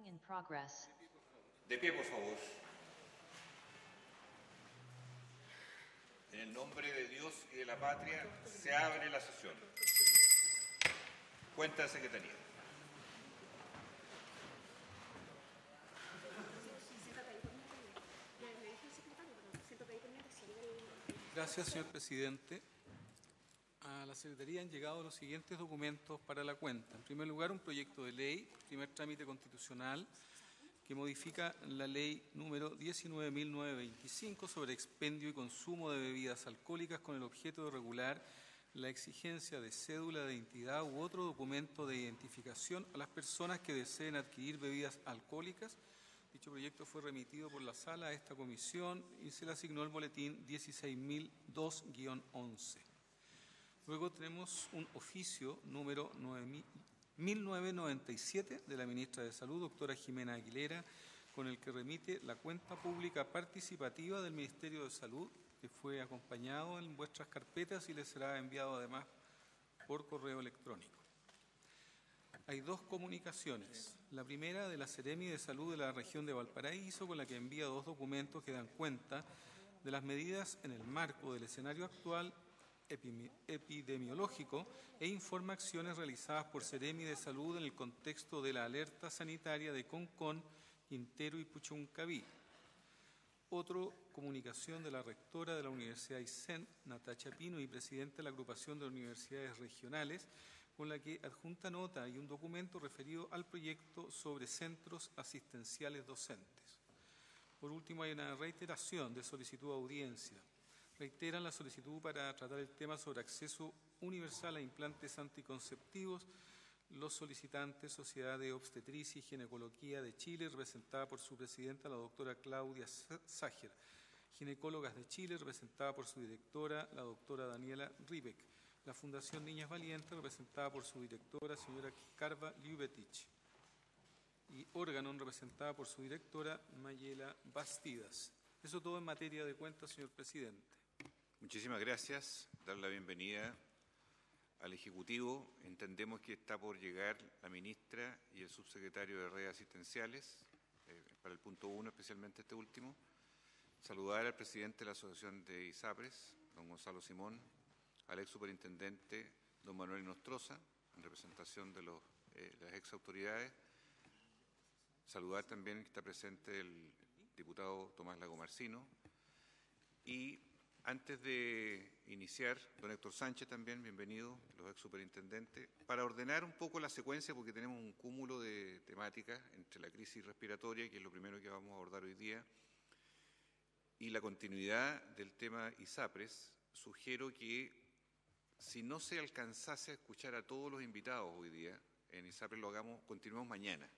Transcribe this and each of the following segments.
in progress. De pie, por favor. En el nombre de Dios y de la patria, se abre la sesión. Cuenta de Secretaría. Gracias, señor presidente. A la Secretaría han llegado los siguientes documentos para la cuenta. En primer lugar, un proyecto de ley, primer trámite constitucional, que modifica la ley número 19.925 sobre expendio y consumo de bebidas alcohólicas con el objeto de regular la exigencia de cédula de identidad u otro documento de identificación a las personas que deseen adquirir bebidas alcohólicas. Dicho proyecto fue remitido por la Sala a esta comisión y se le asignó el boletín 16.002-11. Luego tenemos un oficio número 1997 de la ministra de Salud, doctora Jimena Aguilera, con el que remite la cuenta pública participativa del Ministerio de Salud, que fue acompañado en vuestras carpetas y les será enviado además por correo electrónico. Hay dos comunicaciones. La primera de la Seremi de Salud de la región de Valparaíso, con la que envía dos documentos que dan cuenta de las medidas en el marco del escenario actual epidemiológico e informa acciones realizadas por Seremi de Salud en el contexto de la alerta sanitaria de Concón, Quintero y Puchuncaví. Otro, comunicación de la rectora de la Universidad Aysén, Natacha Pino, y presidenta de la agrupación de universidades regionales, con la que adjunta nota y un documento referido al proyecto sobre centros asistenciales docentes. Por último, hay una reiteración de solicitud de audiencia. Reiteran la solicitud para tratar el tema sobre acceso universal a implantes anticonceptivos los solicitantes Sociedad de Obstetricia y Ginecología de Chile, representada por su presidenta, la doctora Claudia Ságer. Ginecólogas de Chile, representada por su directora, la doctora Daniela Ribeck. La Fundación Niñas Valientes, representada por su directora, señora Carva Ljubetich. Y Órganon, representada por su directora, Mayela Bastidas. Eso todo en materia de cuentas, señor presidente. Muchísimas gracias. Dar la bienvenida al Ejecutivo. Entendemos que está por llegar la ministra y el subsecretario de Redes Asistenciales, para el punto 1, especialmente este último. Saludar al presidente de la Asociación de ISAPRES, don Gonzalo Simón, al ex superintendente, don Manuel Nostroza, en representación de las ex autoridades. Saludar también que está presente el diputado Tomás Lagomarsino. Y antes de iniciar, don Héctor Sánchez también, bienvenido, los ex superintendentes, para ordenar un poco la secuencia, porque tenemos un cúmulo de temáticas entre la crisis respiratoria, que es lo primero que vamos a abordar hoy día, y la continuidad del tema ISAPRES. Sugiero que, si no se alcanzase a escuchar a todos los invitados hoy día, en ISAPRES continuemos mañana.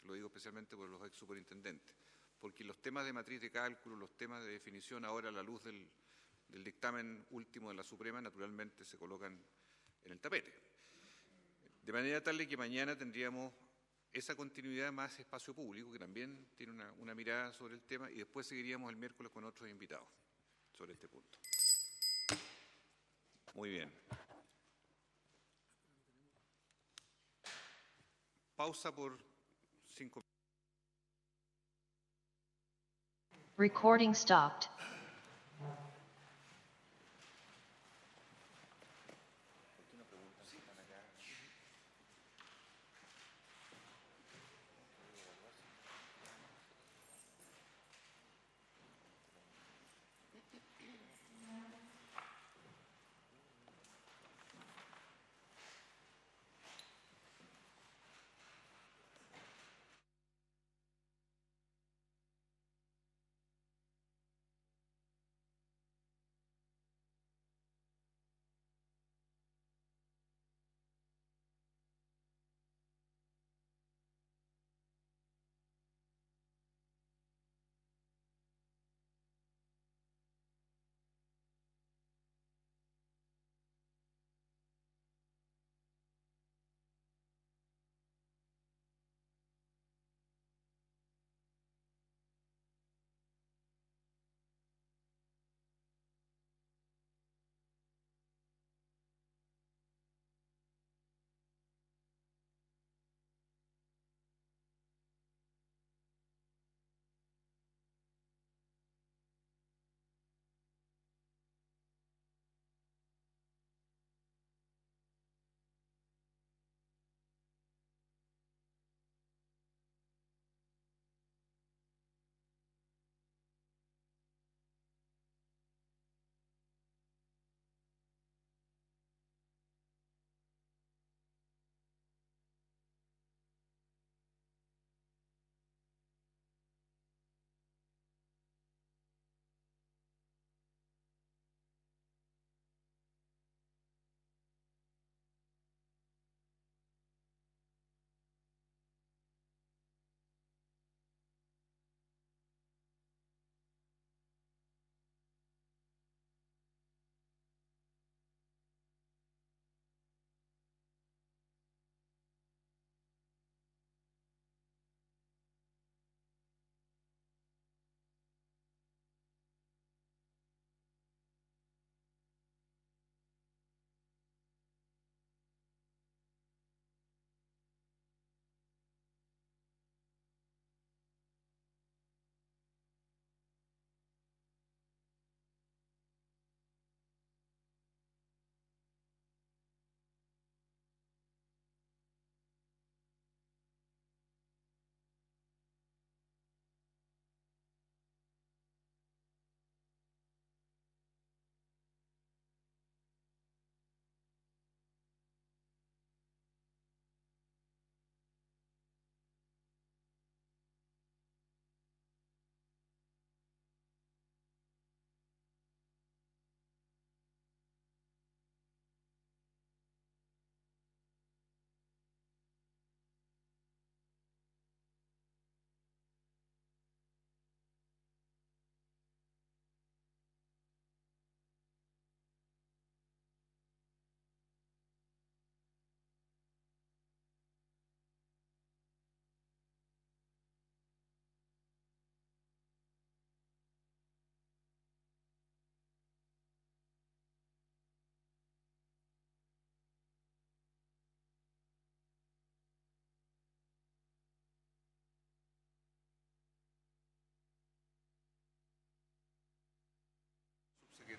Lo digo especialmente por los ex superintendentes, porque los temas de matriz de cálculo, los temas de definición ahora a la luz del dictamen último de la Suprema, naturalmente se colocan en el tapete. De manera tal que mañana tendríamos esa continuidad más espacio público, que también tiene una mirada sobre el tema, y después seguiríamos el miércoles con otros invitados sobre este punto. Muy bien. Pausa por 5 minutos. Recording stopped.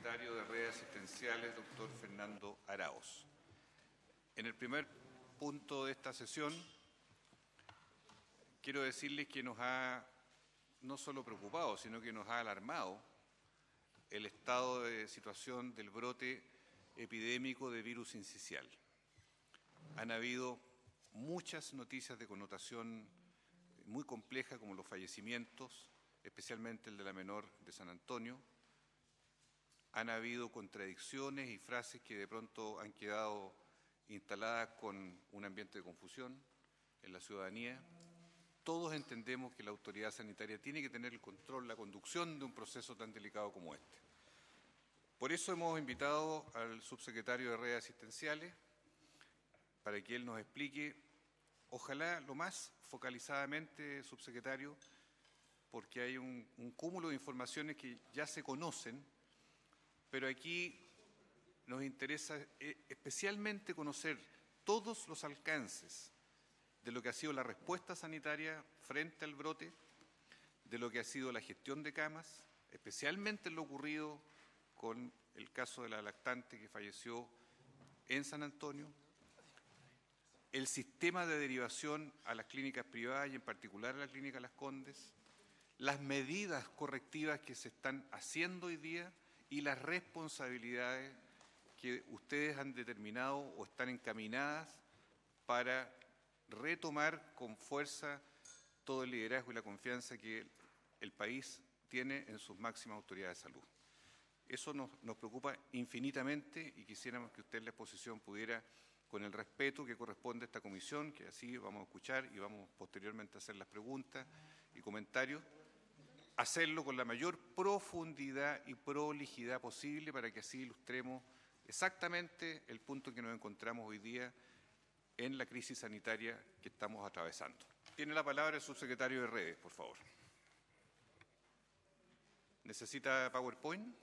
subsecretario de Redes Asistenciales, doctor Fernando Arauz. En el primer punto de esta sesión, quiero decirles que nos ha no solo preocupado, sino que nos ha alarmado el estado de situación del brote epidémico de virus sincicial. Han habido muchas noticias de connotación muy compleja, como los fallecimientos, especialmente el de la menor de San Antonio. Han habido contradicciones y frases que de pronto han quedado instaladas con un ambiente de confusión en la ciudadanía. Todos entendemos que la autoridad sanitaria tiene que tener el control, la conducción de un proceso tan delicado como este. Por eso hemos invitado al subsecretario de Redes Asistenciales para que él nos explique, ojalá lo más focalizadamente, subsecretario, porque hay un cúmulo de informaciones que ya se conocen, pero aquí nos interesa especialmente conocer todos los alcances de lo que ha sido la respuesta sanitaria frente al brote, de lo que ha sido la gestión de camas, especialmente lo ocurrido con el caso de la lactante que falleció en San Antonio, el sistema de derivación a las clínicas privadas y en particular a la Clínica Las Condes, las medidas correctivas que se están haciendo hoy día y las responsabilidades que ustedes han determinado o están encaminadas para retomar con fuerza todo el liderazgo y la confianza que el país tiene en sus máximas autoridades de salud. Eso nos preocupa infinitamente y quisiéramos que usted en la exposición pudiera, con el respeto que corresponde a esta comisión, que así vamos a escuchar y vamos posteriormente a hacer las preguntas y comentarios, hacerlo con la mayor profundidad y prolijidad posible para que así ilustremos exactamente el punto en que nos encontramos hoy día en la crisis sanitaria que estamos atravesando. Tiene la palabra el subsecretario de Redes, por favor. ¿Necesita PowerPoint?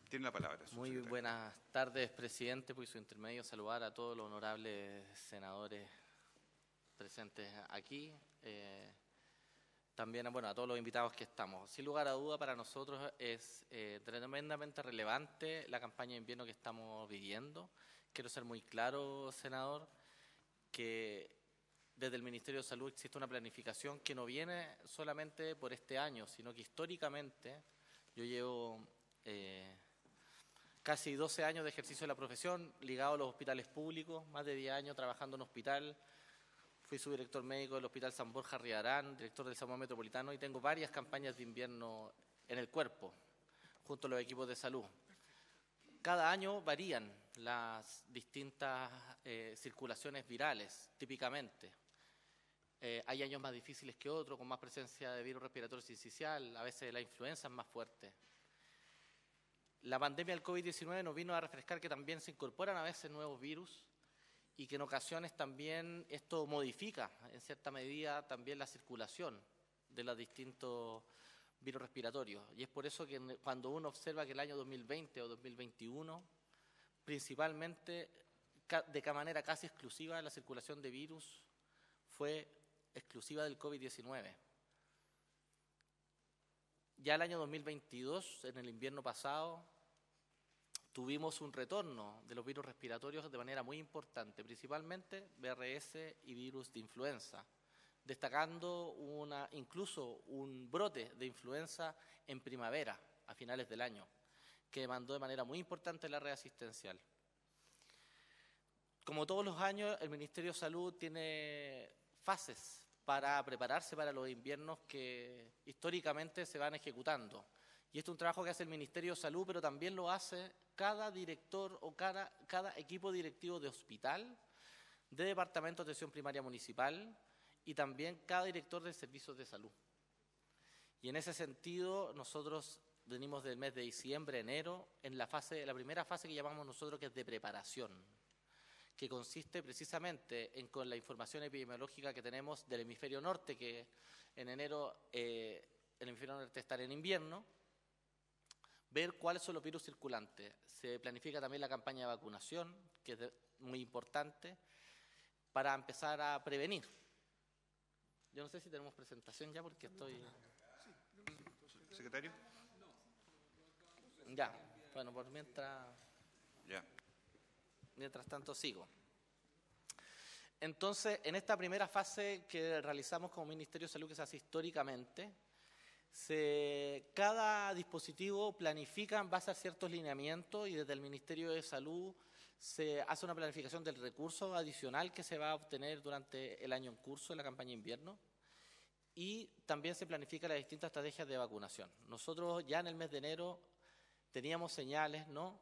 Tiene la palabra. Muy buenas tardes, presidente. Por su intermedio, saludar a todos los honorables senadores presentes aquí. También a todos los invitados que estamos. Sin lugar a duda, para nosotros es tremendamente relevante la campaña de invierno que estamos viviendo. Quiero ser muy claro, senador, que desde el Ministerio de Salud existe una planificación que no viene solamente por este año, sino que históricamente yo llevo casi 12 años de ejercicio de la profesión, ligado a los hospitales públicos, más de 10 años trabajando en hospital. Fui subdirector médico del Hospital San Borja Riarán, director del SAMUR Metropolitano y tengo varias campañas de invierno en el cuerpo, junto a los equipos de salud. Cada año varían las distintas circulaciones virales, típicamente. Hay años más difíciles que otros, con más presencia de virus respiratorio sincicial, a veces la influenza es más fuerte. La pandemia del COVID-19 nos vino a refrescar que también se incorporan a veces nuevos virus y que en ocasiones también esto modifica en cierta medida también la circulación de los distintos virus respiratorios. Y es por eso que cuando uno observa que el año 2020 o 2021, principalmente de manera casi exclusiva, la circulación de virus fue exclusiva del COVID-19. Ya el año 2022, en el invierno pasado, tuvimos un retorno de los virus respiratorios de manera muy importante, principalmente BRS y virus de influenza, destacando incluso un brote de influenza en primavera, a finales del año, que demandó de manera muy importante la red asistencial. Como todos los años, el Ministerio de Salud tiene fases para prepararse para los inviernos que históricamente se van ejecutando. Y esto es un trabajo que hace el Ministerio de Salud, pero también lo hace cada director o cada equipo directivo de hospital, de departamento de atención primaria municipal y también cada director de servicios de salud. Y en ese sentido, nosotros venimos del mes de diciembre, enero, en la primera fase que llamamos nosotros que es de preparación, que consiste precisamente en con la información epidemiológica que tenemos del hemisferio norte, que en enero el hemisferio norte estará en invierno, ver cuáles son los virus circulantes. Se planifica también la campaña de vacunación, que es muy importante, para empezar a prevenir. Yo no sé si tenemos presentación ya porque estoy... ¿Secretario? Ya, bueno, por mientras Ya. tanto sigo. Entonces, en esta primera fase que realizamos como Ministerio de Salud, que se hace históricamente, cada dispositivo planifica en base a ciertos lineamientos y desde el Ministerio de Salud se hace una planificación del recurso adicional que se va a obtener durante el año en curso de la campaña invierno y también se planifica las distintas estrategias de vacunación. Nosotros ya en el mes de enero teníamos señales, ¿no?,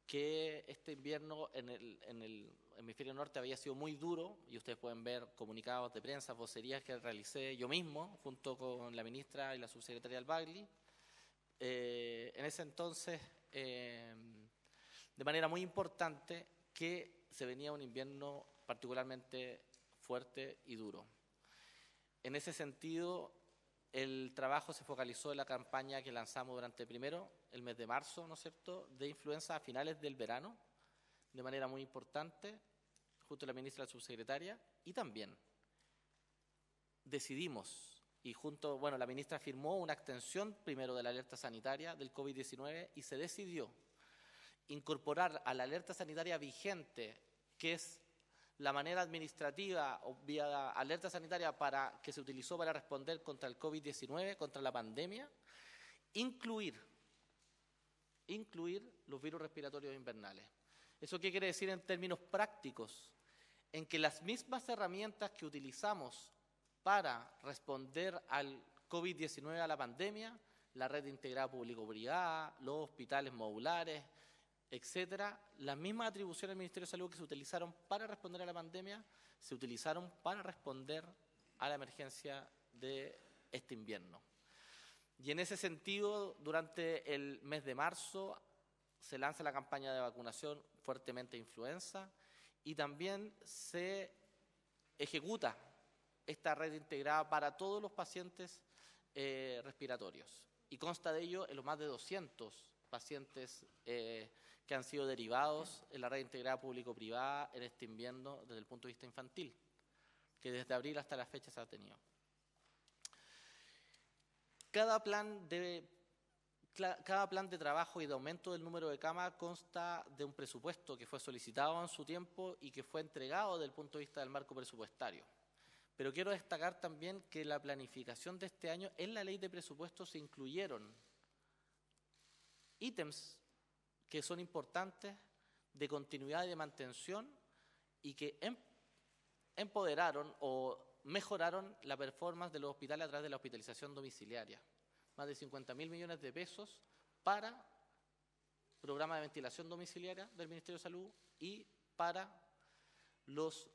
que este invierno en el hemisferio norte había sido muy duro y ustedes pueden ver comunicados de prensa, vocerías que realicé yo mismo junto con la ministra y la subsecretaria Albagli. En ese entonces, de manera muy importante, que se venía un invierno particularmente fuerte y duro. En ese sentido, el trabajo se focalizó en la campaña que lanzamos durante primero el mes de marzo, ¿no es cierto?, de influenza a finales del verano, de manera muy importante, junto a la ministra y la subsecretaria, y también decidimos, y junto, bueno, la ministra firmó una extensión primero de la alerta sanitaria del COVID-19 y se decidió incorporar a la alerta sanitaria vigente, que es la manera administrativa o vía alerta sanitaria que se utilizó para responder contra el COVID-19, contra la pandemia, incluir los virus respiratorios invernales. ¿Eso qué quiere decir en términos prácticos? En que las mismas herramientas que utilizamos para responder al COVID-19, a la pandemia, la red integrada público-privada, los hospitales modulares, etcétera, las mismas atribuciones del Ministerio de Salud que se utilizaron para responder a la pandemia, se utilizaron para responder a la emergencia de este invierno. Y en ese sentido, durante el mes de marzo se lanza la campaña de vacunación fuertemente influenza y también se ejecuta esta red integrada para todos los pacientes respiratorios. Y consta de ello en los más de 200 pacientes que han sido derivados en la red integrada público-privada en este invierno desde el punto de vista infantil, que desde abril hasta la fecha se ha tenido. Cada plan de trabajo y de aumento del número de camas consta de un presupuesto que fue solicitado en su tiempo y que fue entregado desde el punto de vista del marco presupuestario. Pero quiero destacar también que la planificación de este año, en la ley de presupuestos se incluyeron ítems que son importantes de continuidad y de mantención y que empoderaron o mejoraron la performance de los hospitales a través de la hospitalización domiciliaria. Más de 50.000 millones de pesos para programa de ventilación domiciliaria del Ministerio de Salud y para los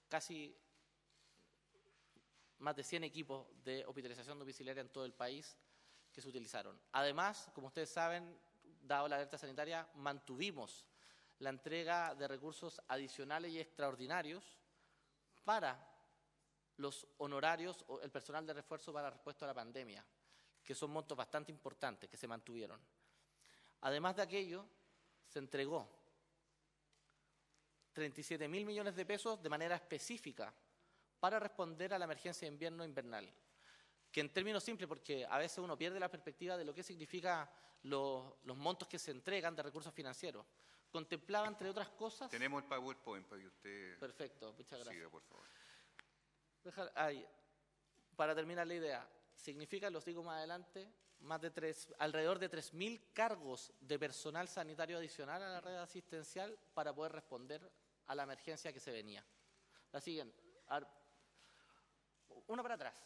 casi más de 100 equipos de hospitalización domiciliaria en todo el país que se utilizaron. Además, como ustedes saben, dado la alerta sanitaria, mantuvimos la entrega de recursos adicionales y extraordinarios para los honorarios o el personal de refuerzo para la respuesta a la pandemia, que son montos bastante importantes que se mantuvieron. Además de aquello, se entregó 37.000 millones de pesos de manera específica para responder a la emergencia de invernal, que en términos simples, porque a veces uno pierde la perspectiva de lo que significa los montos que se entregan de recursos financieros. Contemplaba, entre otras cosas... Tenemos el PowerPoint para que usted... Perfecto, muchas gracias. Siga, por favor. Para terminar la idea, significa, los digo más adelante, alrededor de 3.000 cargos de personal sanitario adicional a la red asistencial para poder responder a la emergencia que se venía. La siguiente. Una para atrás,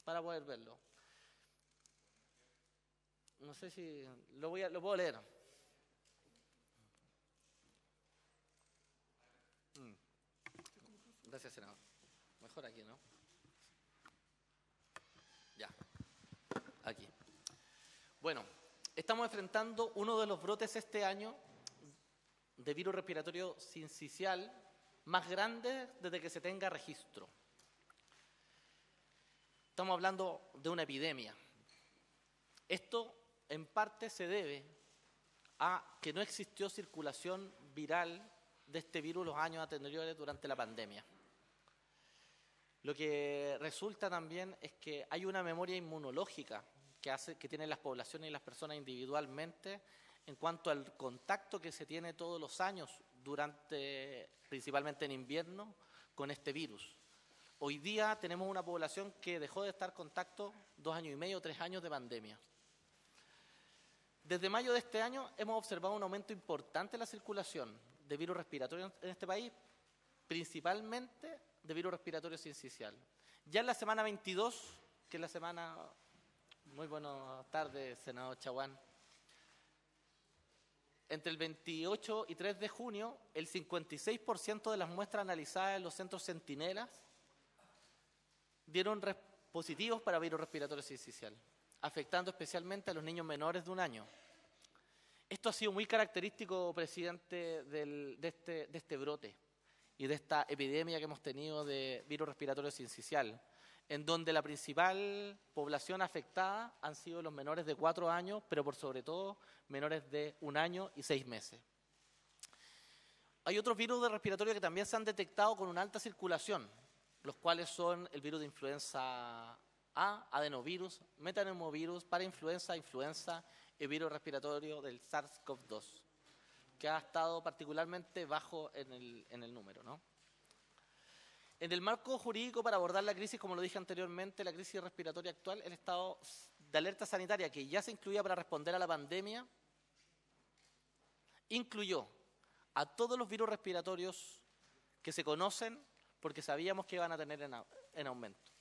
para poder verlo. No sé si lo puedo leer. Gracias, senador. Mejor aquí, ¿no? Ya. Aquí. Bueno, estamos enfrentando uno de los brotes este año de virus respiratorio sincicial más grande desde que se tenga registro. Estamos hablando de una epidemia. Esto en parte se debe a que no existió circulación viral de este virus los años anteriores durante la pandemia. Lo que resulta también es que hay una memoria inmunológica que tienen las poblaciones y las personas individualmente en cuanto al contacto que se tiene todos los años, principalmente en invierno, con este virus. Hoy día tenemos una población que dejó de estar en contacto 2 años y medio, 3 años de pandemia. Desde mayo de este año hemos observado un aumento importante en la circulación de virus respiratorios en este país, principalmente de virus respiratorio sincicial. Ya en la semana 22, que es la semana... Muy buenas tardes, senador Chaguán. Entre el 28 y 3 de junio, el 56% de las muestras analizadas en los centros centinelas dieron positivos para virus respiratorio sincicial, afectando especialmente a los niños menores de 1 año. Esto ha sido muy característico, presidente, de este brote y de esta epidemia que hemos tenido de virus respiratorio sincicial, en donde la principal población afectada han sido los menores de 4 años, pero por sobre todo menores de 1 año y 6 meses. Hay otros virus respiratorios que también se han detectado con una alta circulación, los cuales son el virus de influenza A, adenovirus, metapneumovirus, parainfluenza, influenza y virus respiratorio del SARS-CoV-2, que ha estado particularmente bajo en el número, ¿no? En el marco jurídico para abordar la crisis, como lo dije anteriormente, la crisis respiratoria actual, el estado de alerta sanitaria que ya se incluía para responder a la pandemia, incluyó a todos los virus respiratorios que se conocen porque sabíamos que iban a tener en aumento.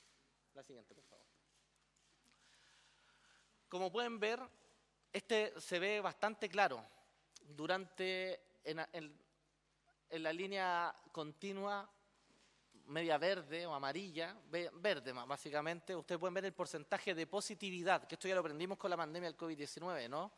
La siguiente, por favor. Como pueden ver, se ve bastante claro en la línea continua media verde o amarilla, verde básicamente, ustedes pueden ver el porcentaje de positividad, que esto ya lo aprendimos con la pandemia del COVID-19, ¿no?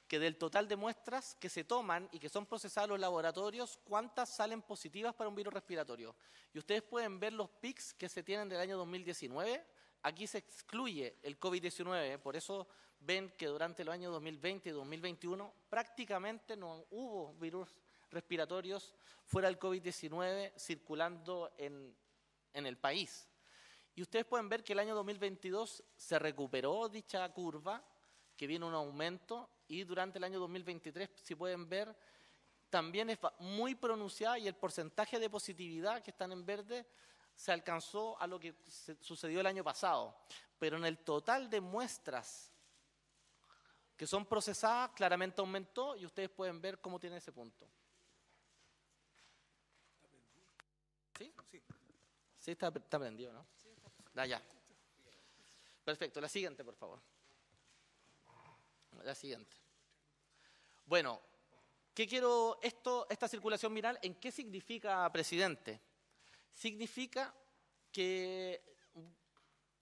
Que del total de muestras que se toman y que son procesadas en los laboratorios, ¿cuántas salen positivas para un virus respiratorio? Y ustedes pueden ver los pics que se tienen del año 2019, aquí se excluye el COVID-19, por eso ven que durante los años 2020 y 2021 prácticamente no hubo virus respiratorios fuera del COVID-19 circulando en el país. Y ustedes pueden ver que el año 2022 se recuperó dicha curva, que viene un aumento, y durante el año 2023, si pueden ver, también es muy pronunciada y el porcentaje de positividad que están en verde se alcanzó a lo que sucedió el año pasado. Pero en el total de muestras que son procesadas, claramente aumentó y ustedes pueden ver cómo tiene ese punto. ¿Sí? Sí, está prendido, ¿no? Ya. Perfecto, la siguiente, por favor. La siguiente. Bueno, esta circulación viral, ¿en qué significa, presidente? Significa que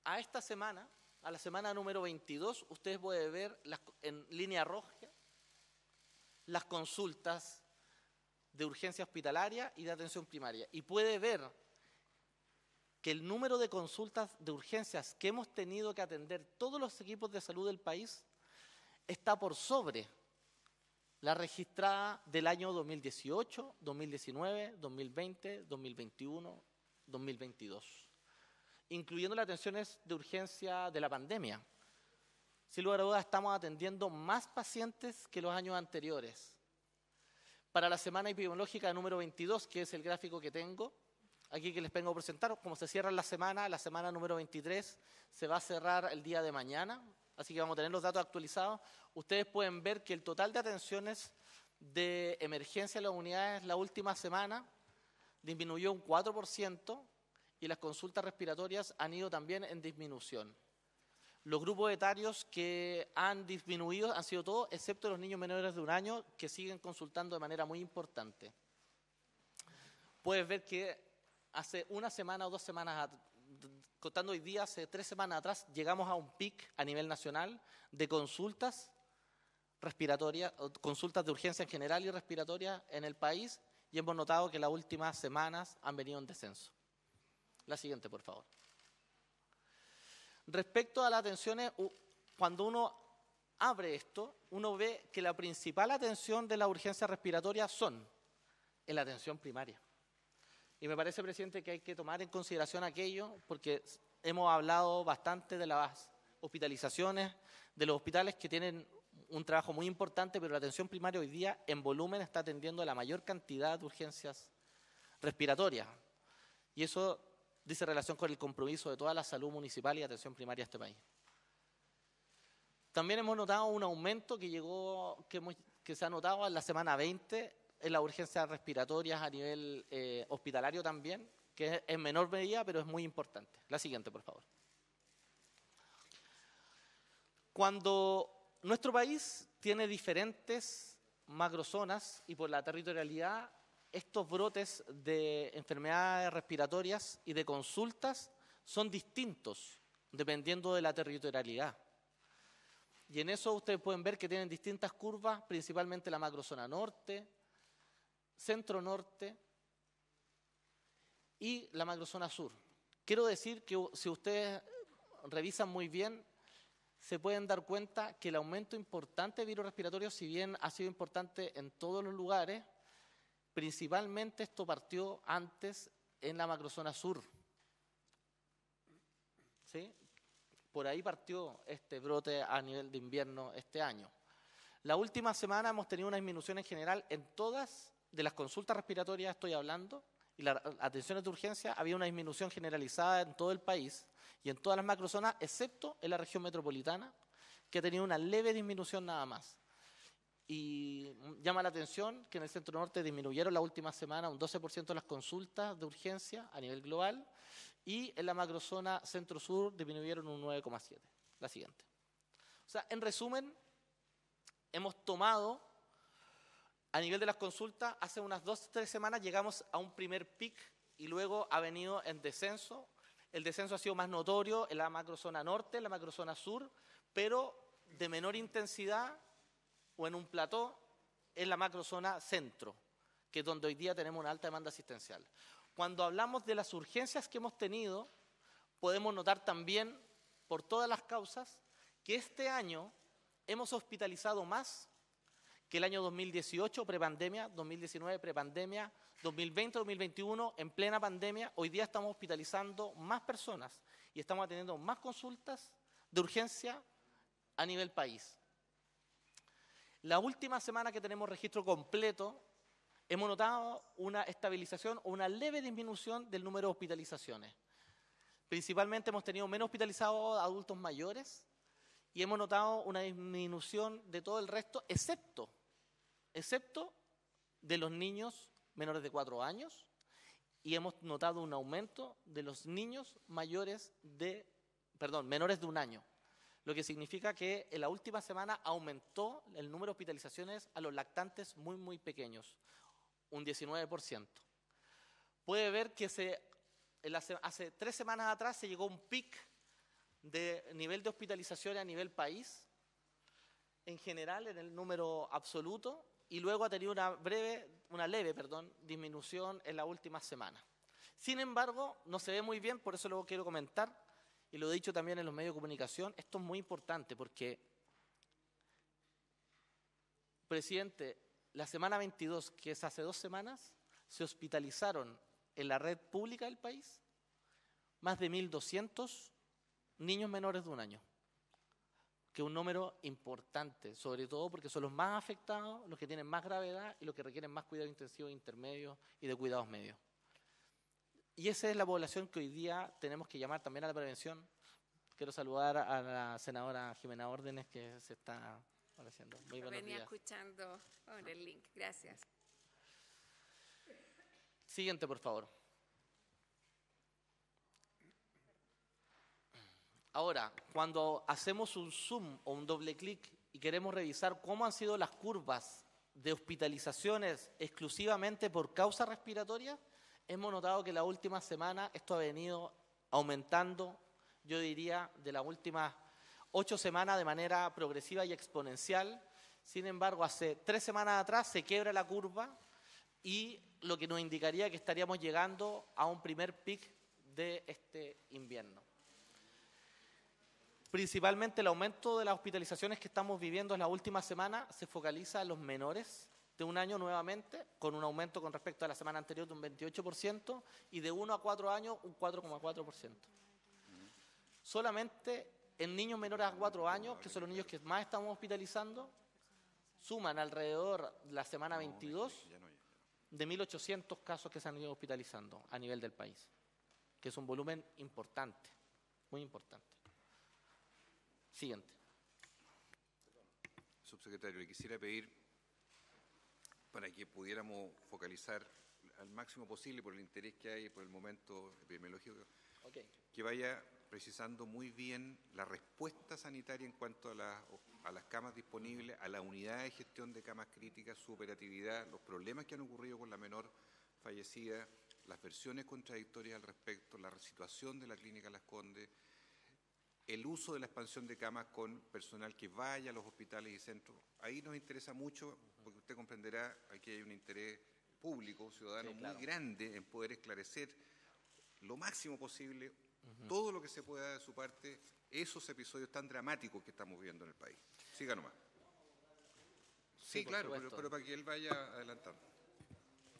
a la semana número 22, ustedes pueden ver en línea roja las consultas de urgencia hospitalaria y de atención primaria. Y puede ver que el número de consultas de urgencias que hemos tenido que atender todos los equipos de salud del país está por sobre la registrada del año 2018, 2019, 2020, 2021, 2022, incluyendo las atenciones de urgencia de la pandemia. Sin lugar a dudas, estamos atendiendo más pacientes que los años anteriores. Para la semana epidemiológica número 22, que es el gráfico que tengo, aquí que les vengo a presentar, como se cierra la semana número 23 se va a cerrar el día de mañana, así que vamos a tener los datos actualizados. Ustedes pueden ver que el total de atenciones de emergencia en las unidades la última semana disminuyó un 4% y las consultas respiratorias han ido también en disminución. Los grupos etarios que han disminuido han sido todos, excepto los niños menores de 1 año, que siguen consultando de manera muy importante. Puedes ver que hace 1 semana o 2 semanas, contando hoy día, hace 3 semanas atrás, llegamos a un pic a nivel nacional de consultas respiratorias, consultas de urgencia en general y respiratorias en el país, y hemos notado que las últimas semanas han venido en descenso. La siguiente, por favor. Respecto a las atenciones, cuando uno abre esto, uno ve que la principal atención de la urgencia respiratoria son en la atención primaria. Y me parece, presidente, que hay que tomar en consideración aquello, porque hemos hablado bastante de las hospitalizaciones, de los hospitales que tienen un trabajo muy importante, pero la atención primaria hoy día en volumen está atendiendo a la mayor cantidad de urgencias respiratorias. Y eso dice relación con el compromiso de toda la salud municipal y atención primaria de este país. También hemos notado un aumento que se ha notado en la semana 20 en las urgencias respiratorias a nivel hospitalario también, que es en menor medida, pero es muy importante. La siguiente, por favor. Cuando nuestro país tiene diferentes macrozonas y por la territorialidad, estos brotes de enfermedades respiratorias y de consultas son distintos dependiendo de la territorialidad. Y en eso ustedes pueden ver que tienen distintas curvas, principalmente la macrozona norte, centro norte y la macrozona sur. Quiero decir que si ustedes revisan muy bien, se pueden dar cuenta que el aumento importante de virus respiratorios, si bien ha sido importante en todos los lugares, principalmente esto partió antes en la macrozona sur. ¿Sí? Por ahí partió este brote a nivel de invierno este año. La última semana hemos tenido una disminución en general en todas de las consultas respiratorias, estoy hablando, y las atenciones de urgencia, había una disminución generalizada en todo el país y en todas las macrozonas, excepto en la región metropolitana, que ha tenido una leve disminución nada más. Y llama la atención que en el centro norte disminuyeron la última semana un 12% las consultas de urgencia a nivel global, y en la macrozona centro-sur disminuyeron un 9,7%. La siguiente. O sea, en resumen, hemos tomado, a nivel de las consultas, hace unas 2 o 3 semanas llegamos a un primer pic y luego ha venido en descenso. El descenso ha sido más notorio en la macrozona norte, en la macrozona sur, pero de menor intensidad o en un plató en la macrozona centro, que es donde hoy día tenemos una alta demanda asistencial. Cuando hablamos de las urgencias que hemos tenido, podemos notar también, por todas las causas, que este año hemos hospitalizado más que el año 2018, prepandemia, 2019, prepandemia, 2020, 2021, en plena pandemia. Hoy día estamos hospitalizando más personas y estamos atendiendo más consultas de urgencia a nivel país. La última semana que tenemos registro completo, hemos notado una estabilización o una leve disminución del número de hospitalizaciones. Principalmente hemos tenido menos hospitalizados adultos mayores y hemos notado una disminución de todo el resto, excepto de los niños menores de 4 años, y hemos notado un aumento de los niños menores de 1 año. Lo que significa que en la última semana aumentó el número de hospitalizaciones a los lactantes muy, muy pequeños, un 19%. Puede ver que hace 3 semanas atrás se llegó a un pic de nivel de hospitalizaciones a nivel país, en general, en el número absoluto, y luego ha tenido una leve disminución en la última semana. Sin embargo, no se ve muy bien, por eso lo quiero comentar, y lo he dicho también en los medios de comunicación. Esto es muy importante porque, presidente, la semana 22, que es hace 2 semanas, se hospitalizaron en la red pública del país más de 1.200 niños menores de 1 año, que es un número importante, sobre todo porque son los más afectados, los que tienen más gravedad y los que requieren más cuidado intensivo intermedio y de cuidados medios. Y esa es la población que hoy día tenemos que llamar también a la prevención. Quiero saludar a la senadora Jimena Órdenes, que se está apareciendo. Muy buenos días. Venía escuchando por el link. Gracias. Siguiente, por favor. Ahora, cuando hacemos un zoom o un doble clic y queremos revisar cómo han sido las curvas de hospitalizaciones exclusivamente por causa respiratoria, hemos notado que la última semana esto ha venido aumentando, yo diría, de las últimas 8 semanas de manera progresiva y exponencial. Sin embargo, hace 3 semanas atrás se quiebra la curva y lo que nos indicaría que estaríamos llegando a un primer pic de este invierno. Principalmente el aumento de las hospitalizaciones que estamos viviendo en la última semana se focaliza en los menores de un año nuevamente, con un aumento con respecto a la semana anterior de un 28%, y de 1 a 4 años un 4,4%. Solamente en niños menores a 4 años, que son los niños que más estamos hospitalizando, suman alrededor de la semana 22 de 1.800 casos que se han ido hospitalizando a nivel del país, que es un volumen importante, muy importante. Siguiente. Subsecretario, le quisiera pedir, para que pudiéramos focalizar al máximo posible por el interés que hay, por el momento epidemiológico, Okay. que vaya precisando muy bien la respuesta sanitaria en cuanto a las camas disponibles, a la unidad de gestión de camas críticas, su operatividad, los problemas que han ocurrido con la menor fallecida, las versiones contradictorias al respecto, la situación de la Clínica Las Condes, el uso de la expansión de camas con personal que vaya a los hospitales y centros. Ahí nos interesa mucho, porque usted comprenderá, aquí hay un interés público, ciudadano, Sí, claro, muy grande en poder esclarecer lo máximo posible todo lo que se pueda de su parte, esos episodios tan dramáticos que estamos viviendo en el país. Siga nomás. Sí, por claro, supuesto. pero para que él vaya adelantando.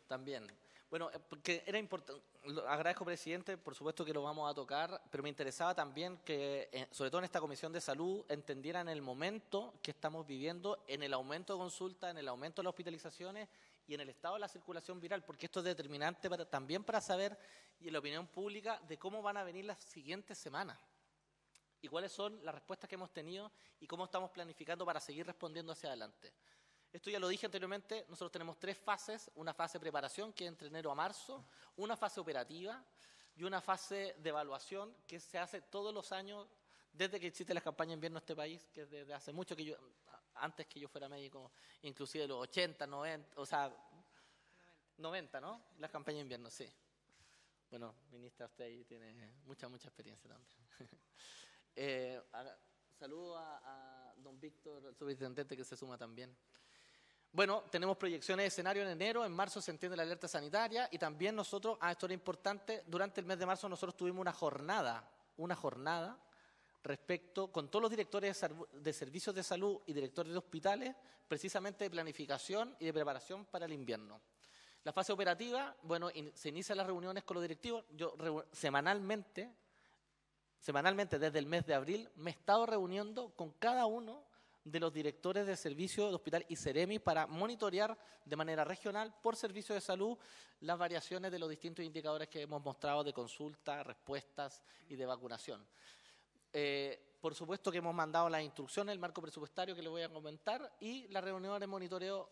También. Bueno, porque era importante, agradezco, presidente, por supuesto que lo vamos a tocar, pero me interesaba también que, sobre todo en esta Comisión de Salud, entendieran el momento que estamos viviendo en el aumento de consultas, en el aumento de las hospitalizaciones y en el estado de la circulación viral, porque esto es determinante también para saber, y en la opinión pública, de cómo van a venir las siguientes semanas y cuáles son las respuestas que hemos tenido y cómo estamos planificando para seguir respondiendo hacia adelante. Esto ya lo dije anteriormente, nosotros tenemos 3 fases, una fase de preparación que es entre enero a marzo, una fase operativa y una fase de evaluación que se hace todos los años desde que existe la campaña de invierno en este país, que es desde hace mucho, antes que yo fuera médico, inclusive de los 80, 90, o sea, 90, ¿no? La campaña de invierno, sí. Bueno, ministra, usted ahí tiene mucha experiencia también. Saludo a don Víctor, el subintendente, que se suma también. Bueno, tenemos proyecciones de escenario en enero, en marzo se entiende la alerta sanitaria y también nosotros, esto era importante, durante el mes de marzo nosotros tuvimos una jornada respecto con todos los directores de servicios de salud y directores de hospitales, precisamente de planificación y de preparación para el invierno. La fase operativa, bueno, se inician las reuniones con los directivos. Yo semanalmente desde el mes de abril me he estado reuniendo con cada uno de los directores de servicios de hospital y Seremi para monitorear de manera regional por servicio de salud las variaciones de los distintos indicadores que hemos mostrado de consulta, respuestas y de vacunación. Por supuesto que hemos mandado las instrucciones, el marco presupuestario que le voy a comentar y las reuniones de monitoreo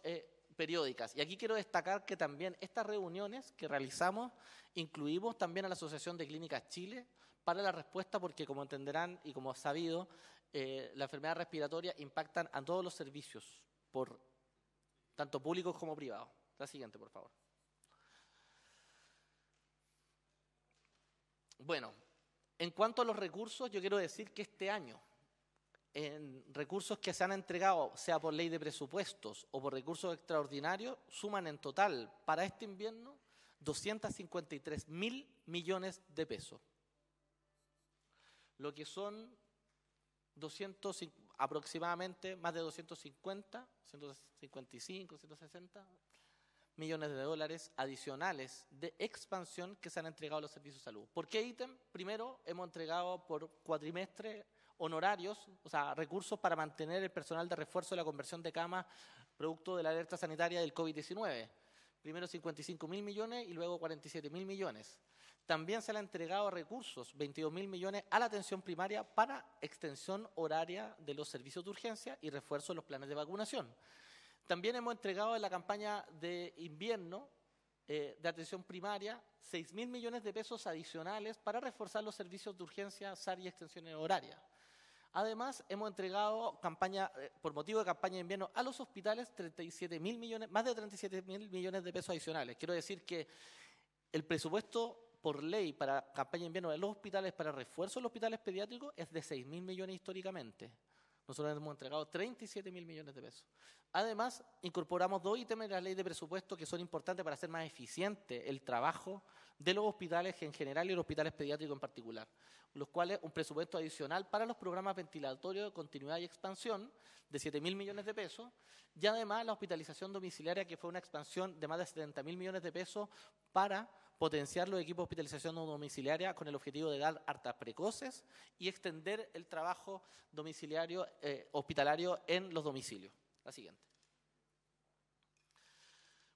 periódicas. Y aquí quiero destacar que también estas reuniones que realizamos incluimos también a la Asociación de Clínicas Chile para la respuesta, porque como entenderán y como es sabido, la enfermedad respiratoria impactan a todos los servicios, tanto públicos como privados. La siguiente, por favor. Bueno, en cuanto a los recursos, yo quiero decir que este año, en recursos que se han entregado, sea por ley de presupuestos o por recursos extraordinarios, suman en total para este invierno 253.000 millones de pesos. Lo que son aproximadamente más de 150, 155, 160 millones de dólares adicionales de expansión que se han entregado a los servicios de salud. ¿Por qué ítem? Primero, hemos entregado por cuatrimestre honorarios, o sea, recursos para mantener el personal de refuerzo de la conversión de camas producto de la alerta sanitaria del COVID-19. Primero 55.000 millones y luego 47.000 millones. También se le han entregado recursos, 22.000 millones, a la atención primaria para extensión horaria de los servicios de urgencia y refuerzo de los planes de vacunación. También hemos entregado en la campaña de invierno de atención primaria 6.000 millones de pesos adicionales para reforzar los servicios de urgencia, SAR y extensiones horarias. Además, hemos entregado por motivo de campaña de invierno a los hospitales 37.000 millones, más de 37.000 millones de pesos adicionales. Quiero decir que el presupuesto por ley para campaña de invierno de los hospitales para refuerzo de los hospitales pediátricos es de 6.000 millones históricamente. Nosotros hemos entregado 37.000 millones de pesos. Además, incorporamos 2 ítems de la ley de presupuesto que son importantes para hacer más eficiente el trabajo de los hospitales en general y los hospitales pediátricos en particular, los cuales un presupuesto adicional para los programas ventilatorios de continuidad y expansión de 7.000 millones de pesos y además la hospitalización domiciliaria, que fue una expansión de más de 70.000 millones de pesos para potenciar los equipos de hospitalización domiciliaria con el objetivo de dar hartas precoces y extender el trabajo domiciliario hospitalario en los domicilios. La siguiente.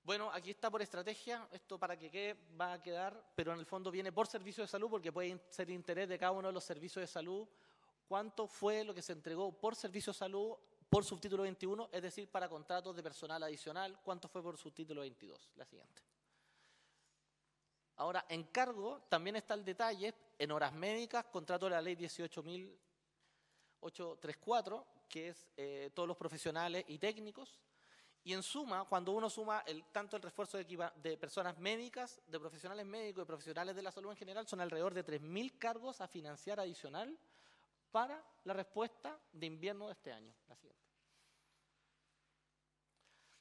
Bueno, aquí está por estrategia, esto para que quede, va a quedar, pero en el fondo viene por servicio de salud, porque puede ser interés de cada uno de los servicios de salud, cuánto fue lo que se entregó por servicio de salud por subtítulo 21, es decir, para contratos de personal adicional, cuánto fue por subtítulo 22. La siguiente. Ahora, en cargo también está el detalle, en horas médicas, contrato de la ley 18.834, que es todos los profesionales y técnicos, y en suma, cuando uno suma tanto el refuerzo de personas médicas, de profesionales médicos y profesionales de la salud en general, son alrededor de 3.000 cargos a financiar adicional para la respuesta de invierno de este año. La siguiente.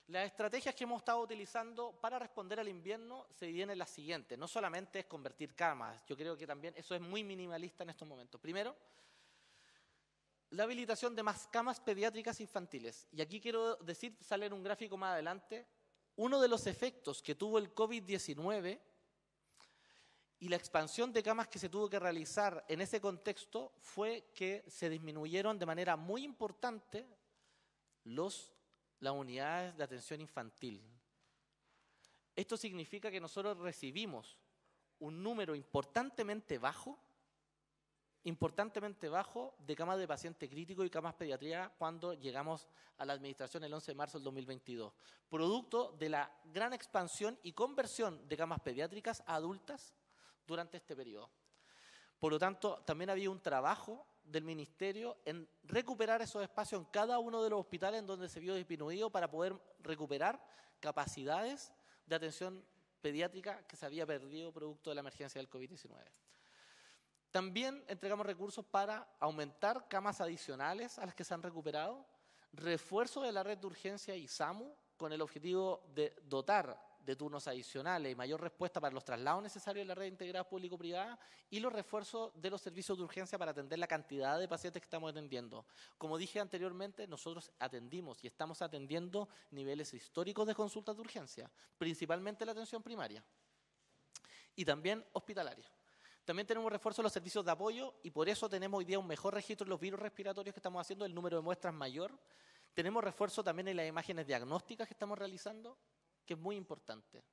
Las estrategias que hemos estado utilizando para responder al invierno se dividen en las siguientes. No solamente es convertir camas, yo creo que también eso es muy minimalista en estos momentos. Primero, la habilitación de más camas pediátricas infantiles. Y aquí quiero decir, sale en un gráfico más adelante, uno de los efectos que tuvo el COVID-19 y la expansión de camas que se tuvo que realizar en ese contexto fue que se disminuyeron de manera muy importante las unidades de atención infantil. Esto significa que nosotros recibimos un número importantemente bajo de camas de paciente crítico y camas pediatría cuando llegamos a la administración el 11 de marzo del 2022, producto de la gran expansión y conversión de camas pediátricas a adultas durante este periodo. Por lo tanto, también había un trabajo del Ministerio en recuperar esos espacios en cada uno de los hospitales en donde se vio disminuido para poder recuperar capacidades de atención pediátrica que se había perdido producto de la emergencia del COVID-19. También entregamos recursos para aumentar camas adicionales a las que se han recuperado, refuerzo de la red de urgencia ISAMU con el objetivo de dotar de turnos adicionales y mayor respuesta para los traslados necesarios en la red integrada público-privada y los refuerzos de los servicios de urgencia para atender la cantidad de pacientes que estamos atendiendo. Como dije anteriormente, nosotros atendimos y estamos atendiendo niveles históricos de consultas de urgencia, principalmente la atención primaria y también hospitalaria. También tenemos refuerzo de los servicios de apoyo y por eso tenemos hoy día un mejor registro de los virus respiratorios que estamos haciendo, el número de muestras mayor. Tenemos refuerzo también en las imágenes diagnósticas que estamos realizando, que es muy importante.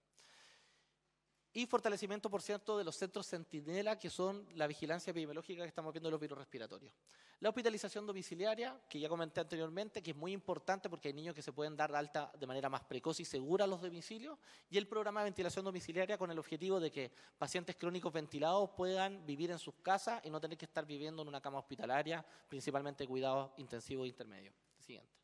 Y fortalecimiento, por cierto, de los centros centinela, que son la vigilancia epidemiológica que estamos viendo de los virus respiratorios. La hospitalización domiciliaria, que ya comenté anteriormente, que es muy importante porque hay niños que se pueden dar de alta de manera más precoz y segura a los domicilios, y el programa de ventilación domiciliaria con el objetivo de que pacientes crónicos ventilados puedan vivir en sus casas y no tener que estar viviendo en una cama hospitalaria, principalmente cuidados intensivos e intermedios. Siguiente.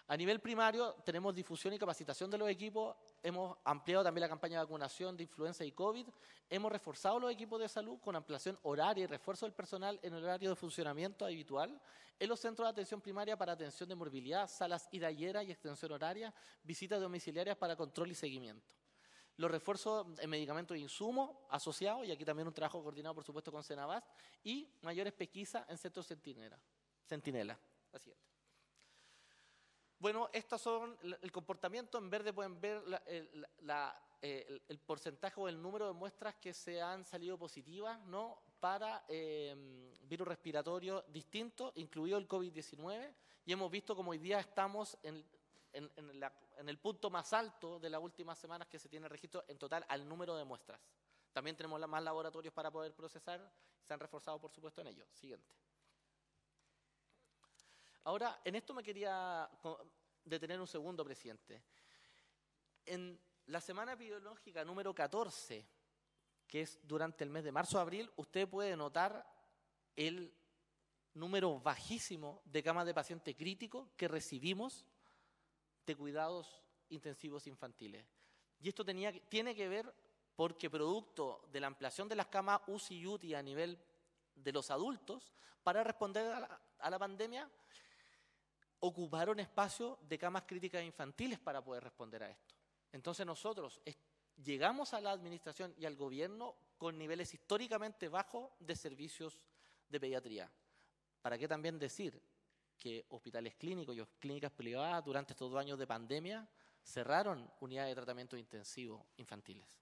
A nivel primario tenemos difusión y capacitación de los equipos, hemos ampliado también la campaña de vacunación de influenza y COVID, hemos reforzado los equipos de salud con ampliación horaria y refuerzo del personal en el horario de funcionamiento habitual, en los centros de atención primaria para atención de morbilidad, salas hidalleras y extensión horaria, visitas domiciliarias para control y seguimiento. Los refuerzos en medicamentos e insumos asociados, y aquí también un trabajo coordinado por supuesto con Senabast, y mayores pesquisas en centros centinela. La siguiente. Bueno, estos son el comportamiento. En verde pueden ver el porcentaje o el número de muestras que se han salido positivas, ¿no?, para virus respiratorios distintos, incluido el COVID-19, y hemos visto como hoy día estamos en el punto más alto de las últimas semanas que se tiene registro en total al número de muestras. También tenemos más laboratorios para poder procesar, se han reforzado por supuesto en ello. Siguiente. Ahora, en esto me quería detener un segundo, presidente. En la semana epidemiológica número 14, que es durante el mes de marzo-abril, usted puede notar el número bajísimo de camas de paciente crítico que recibimos de cuidados intensivos infantiles. Y esto tiene que ver porque producto de la ampliación de las camas UCI y UTI a nivel de los adultos, para responder a la pandemia, ocuparon espacio de camas críticas infantiles para poder responder a esto. Entonces nosotros llegamos a la administración y al gobierno con niveles históricamente bajos de servicios de pediatría. ¿Para qué también decir que hospitales clínicos y clínicas privadas durante estos 2 años de pandemia cerraron unidades de tratamiento intensivo infantiles?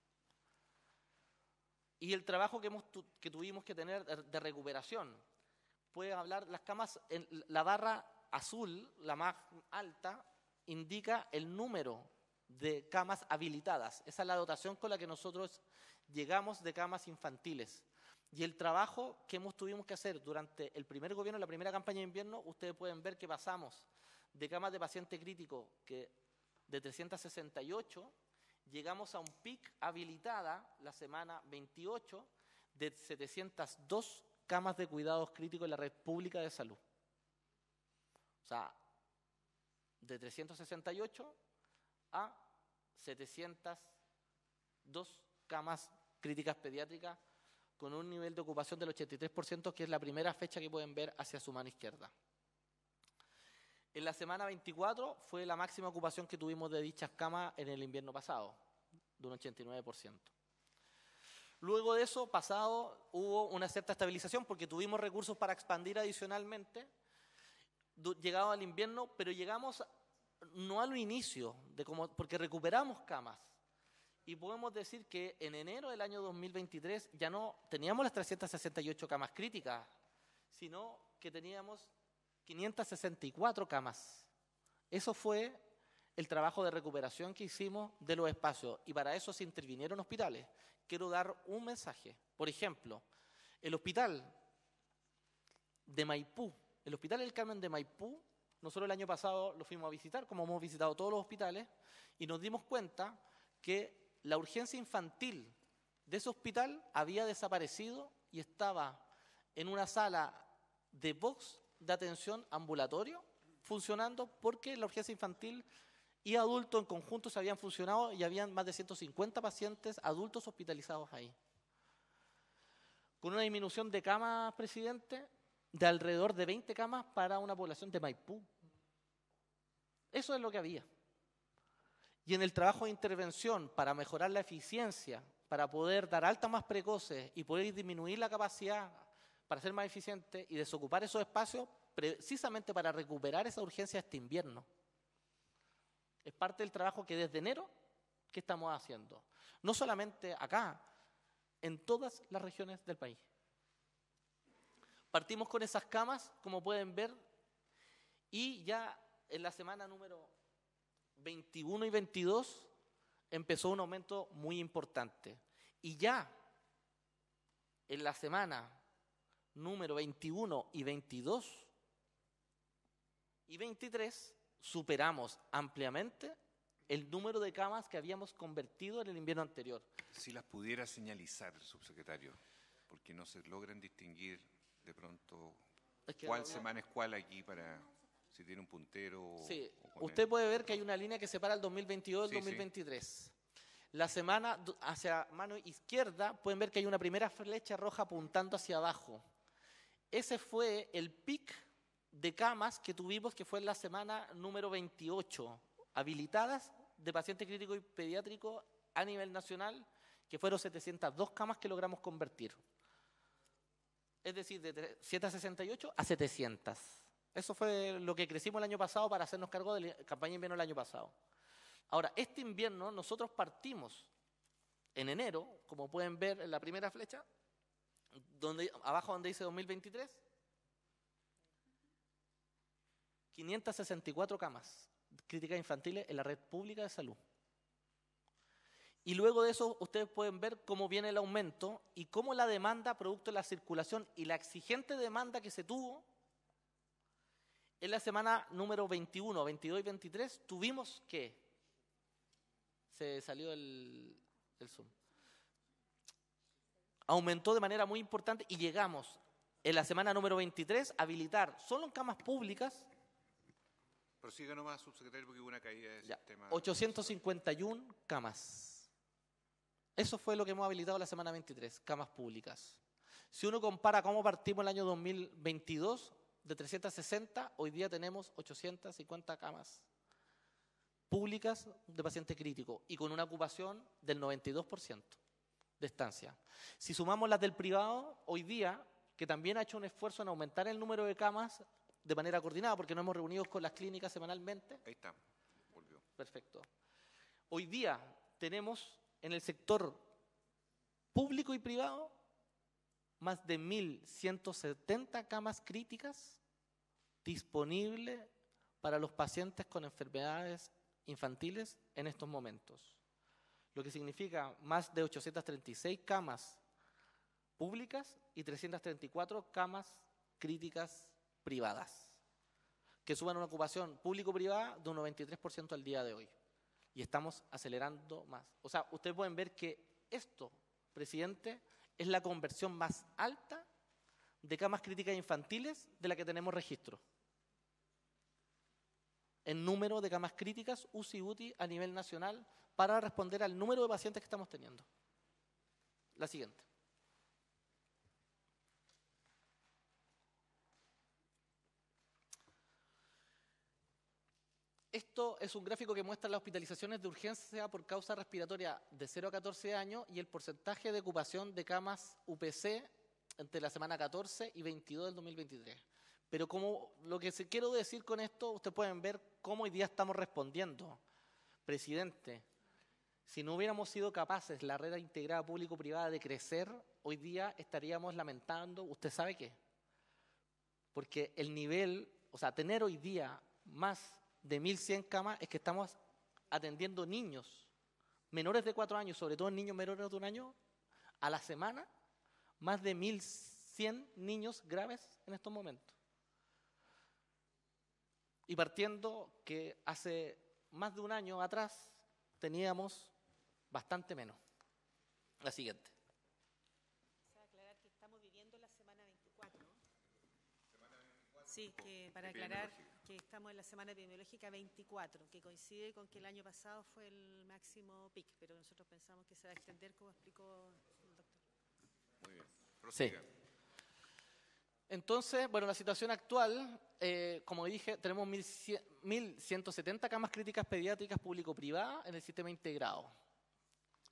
Y el trabajo que tuvimos que tener de recuperación. Puede hablar, las camas, en la barra azul, la más alta, indica el número de camas habilitadas. Esa es la dotación con la que nosotros llegamos de camas infantiles. Y el trabajo que tuvimos que hacer durante el primer gobierno, la primera campaña de invierno, ustedes pueden ver que pasamos de camas de paciente crítico de 368, llegamos a un pic habilitada la semana 28 de 702 camas de cuidados críticos en la red pública de salud. O sea, de 368 a 702 camas críticas pediátricas con un nivel de ocupación del 83%, que es la primera fecha que pueden ver hacia su mano izquierda. En la semana 24 fue la máxima ocupación que tuvimos de dichas camas en el invierno pasado, de un 89%. Luego de eso, hubo una cierta estabilización porque tuvimos recursos para expandir adicionalmente, llegado al invierno, pero llegamos no al inicio, porque recuperamos camas. Y podemos decir que en enero del año 2023 ya no teníamos las 368 camas críticas, sino que teníamos 564 camas. Eso fue el trabajo de recuperación que hicimos de los espacios, y para eso se intervinieron hospitales. Quiero dar un mensaje. Por ejemplo, el hospital de Maipú, el Hospital del Carmen de Maipú, nosotros el año pasado lo fuimos a visitar, como hemos visitado todos los hospitales, y nos dimos cuenta que la urgencia infantil de ese hospital había desaparecido y estaba en una sala de box de atención ambulatorio funcionando, porque la urgencia infantil y adultos en conjunto se habían fusionado y habían más de 150 pacientes adultos hospitalizados ahí. Con una disminución de camas, presidente, de alrededor de 20 camas para una población de Maipú. Eso es lo que había. Y en el trabajo de intervención para mejorar la eficiencia, para poder dar altas más precoces y poder disminuir la capacidad para ser más eficiente y desocupar esos espacios, precisamente para recuperar esa urgencia este invierno. Es parte del trabajo que desde enero que estamos haciendo. No solamente acá, en todas las regiones del país. Partimos con esas camas, como pueden ver, y ya en la semana número 21 y 22 empezó un aumento muy importante. Y ya en la semana número 21 y 22 y 23 superamos ampliamente el número de camas que habíamos convertido en el invierno anterior. Si las pudiera señalizar, subsecretario, porque no se logran distinguir de pronto cuál semana es cuál aquí, para si tiene un puntero. Sí, usted puede ver que hay una línea que separa el 2022 del 2023. Sí. La semana hacia mano izquierda pueden ver que hay una primera flecha roja apuntando hacia abajo. Ese fue el pic de camas que tuvimos, que fue en la semana número 28, habilitadas de paciente crítico y pediátrico a nivel nacional, que fueron 702 camas que logramos convertir. Es decir, de 768 a 700. Eso fue lo que crecimos el año pasado para hacernos cargo de la campaña de invierno del año pasado. Ahora, este invierno nosotros partimos en enero, como pueden ver en la primera flecha, abajo donde dice 2023, 564 camas críticas infantiles en la red pública de salud. Y luego de eso ustedes pueden ver cómo viene el aumento y cómo la demanda, producto de la circulación y la exigente demanda que se tuvo, en la semana número 21, 22 y 23 tuvimos que, se salió el Zoom, aumentó de manera muy importante y llegamos en la semana número 23 a habilitar solo en camas públicas. Prosiga nomás, subsecretario, porque hubo una caída de sistema. 851 camas. Eso fue lo que hemos habilitado la semana 23, camas públicas. Si uno compara cómo partimos el año 2022, De 360, hoy día tenemos 850 camas públicas de paciente crítico y con una ocupación del 92% de estancia. Si sumamos las del privado, hoy día, que también ha hecho un esfuerzo en aumentar el número de camas de manera coordinada, porque nos hemos reunido con las clínicas semanalmente. Ahí está, volvió. Perfecto. Hoy día tenemos en el sector público y privado más de 1.170 camas críticas disponibles para los pacientes con enfermedades infantiles en estos momentos. Lo que significa más de 836 camas públicas y 334 camas críticas privadas, que suman una ocupación público-privada de un 93% al día de hoy. Y estamos acelerando más. O sea, ustedes pueden ver que esto, presidente, es la conversión más alta de camas críticas infantiles de la que tenemos registro. En número de camas críticas UCI-UTI a nivel nacional para responder al número de pacientes que estamos teniendo. La siguiente. Esto es un gráfico que muestra las hospitalizaciones de urgencia por causa respiratoria de 0 a 14 años y el porcentaje de ocupación de camas UPC entre la semana 14 y 22 del 2023. Pero como lo que quiero decir con esto, ustedes pueden ver cómo hoy día estamos respondiendo. Presidente, si no hubiéramos sido capaces, la red integrada público-privada, de crecer, hoy día estaríamos lamentando, ¿usted sabe qué? Porque el nivel, o sea, tener hoy día más de 1.100 camas es que estamos atendiendo niños menores de 4 años, sobre todo niños menores de 1 año, a la semana, más de 1.100 niños graves en estos momentos. Y partiendo que hace más de 1 año atrás teníamos bastante menos. La siguiente. Aclarar que estamos viviendo la semana 24. Sí, que para aclarar que estamos en la semana epidemiológica 24, que coincide con que el año pasado fue el máximo pic, pero nosotros pensamos que se va a extender, como explicó el doctor. Muy bien. Prosiga. Sí. Entonces, bueno, la situación actual, como dije, tenemos 1.170 camas críticas pediátricas público-privadas en el sistema integrado,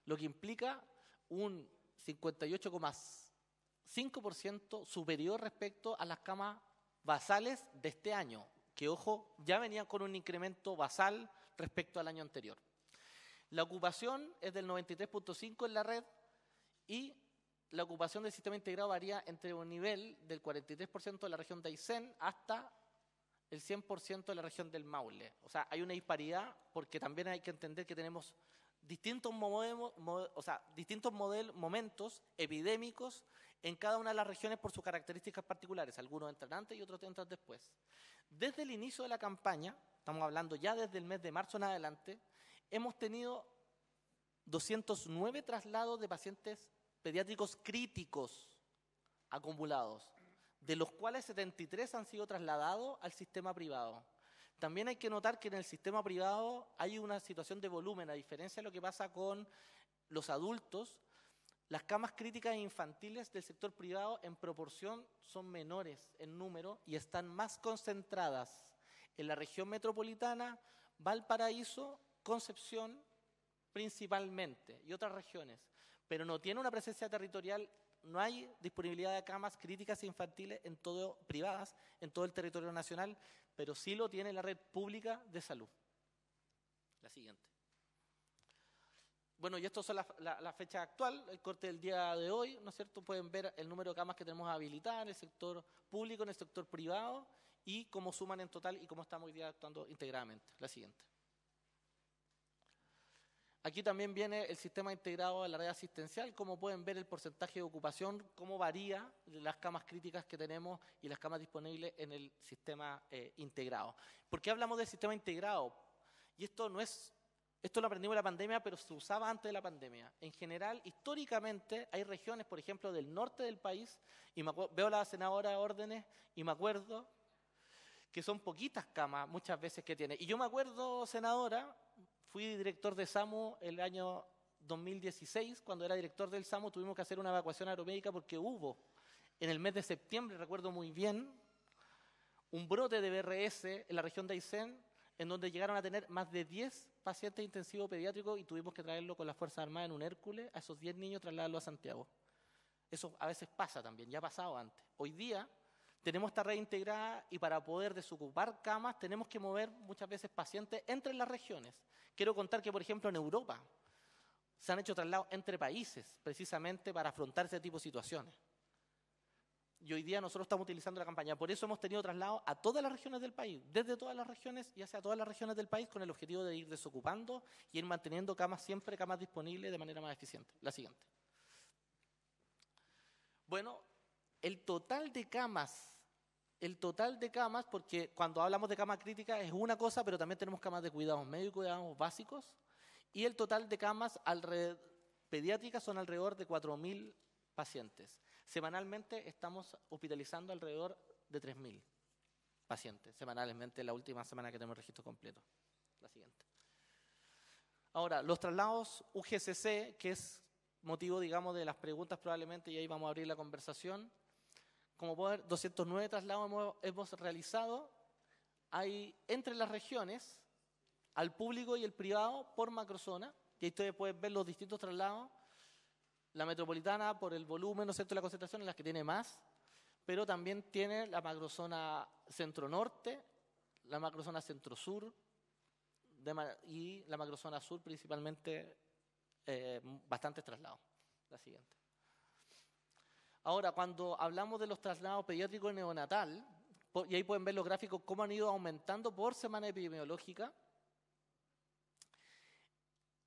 lo que implica un 58,5% superior respecto a las camas basales de este año, que, ojo, ya venían con un incremento basal respecto al año anterior. La ocupación es del 93,5% en la red y la ocupación del sistema integrado varía entre un nivel del 43% de la región de Aysén hasta el 100% de la región del Maule. O sea, hay una disparidad porque también hay que entender que tenemos distintos momentos epidémicos en cada una de las regiones por sus características particulares. Algunos entran antes y otros entran después. Desde el inicio de la campaña, estamos hablando ya desde el mes de marzo en adelante, hemos tenido 209 traslados de pacientes pediátricos críticos acumulados, de los cuales 73 han sido trasladados al sistema privado. También hay que notar que en el sistema privado hay una situación de volumen, a diferencia de lo que pasa con los adultos. Las camas críticas infantiles del sector privado en proporción son menores en número y están más concentradas en la región metropolitana, Valparaíso, Concepción principalmente y otras regiones, pero no tiene una presencia territorial, no hay disponibilidad de camas críticas infantiles privadas en todo el territorio nacional, pero sí lo tiene la red pública de salud. La siguiente. Bueno, y esto son la fecha actual, el corte del día de hoy, ¿no es cierto? Pueden ver el número de camas que tenemos habilitadas en el sector público, en el sector privado, y cómo suman en total y cómo estamos hoy día actuando integradamente. La siguiente. Aquí también viene el sistema integrado de la red asistencial, como pueden ver el porcentaje de ocupación, cómo varía las camas críticas que tenemos y las camas disponibles en el sistema integrado. ¿Por qué hablamos del sistema integrado? Y esto lo aprendimos en la pandemia, pero se usaba antes de la pandemia. En general, históricamente, hay regiones, por ejemplo, del norte del país, y veo a la senadora Órdenes y me acuerdo que son poquitas camas muchas veces que tiene. Y yo me acuerdo, senadora, fui director de SAMU el año 2016, cuando era director del SAMU tuvimos que hacer una evacuación aeromédica porque hubo, en el mes de septiembre, recuerdo muy bien, un brote de BRS en la región de Aysén, en donde llegaron a tener más de 10 pacientes intensivos pediátricos y tuvimos que traerlo con las Fuerzas Armadas en un Hércules, a esos 10 niños trasladarlos a Santiago. Eso a veces pasa también, ya ha pasado antes. Hoy día tenemos esta red integrada y para poder desocupar camas tenemos que mover muchas veces pacientes entre las regiones. Quiero contar que, por ejemplo, en Europa se han hecho traslados entre países precisamente para afrontar ese tipo de situaciones. Y hoy día nosotros estamos utilizando la campaña. Por eso hemos tenido traslados a todas las regiones del país, desde todas las regiones y hacia todas las regiones del país, con el objetivo de ir desocupando y ir manteniendo camas, siempre camas disponibles de manera más eficiente. La siguiente. Bueno, el total de camas, porque cuando hablamos de cama crítica es una cosa, pero también tenemos camas de cuidados médicos, cuidados básicos, y el total de camas pediátricas son alrededor de 4.000 pacientes. Semanalmente estamos hospitalizando alrededor de 3.000 pacientes, semanalmente, la última semana que tenemos registro completo. La siguiente. Ahora, los traslados UGCC, que es motivo, digamos, de las preguntas probablemente, y ahí vamos a abrir la conversación. Como pueden ver, 209 traslados hemos realizado. Hay entre las regiones, al público y el privado, por macrozona, y ahí ustedes pueden ver los distintos traslados. La metropolitana, por el volumen, ¿no es cierto?, la concentración, en las que tiene más, pero también tiene la macrozona centro-norte, la macrozona centro-sur y la macrozona sur, principalmente bastantes traslados. La siguiente. Ahora, cuando hablamos de los traslados pediátricos neonatal, y ahí pueden ver los gráficos cómo han ido aumentando por semana epidemiológica,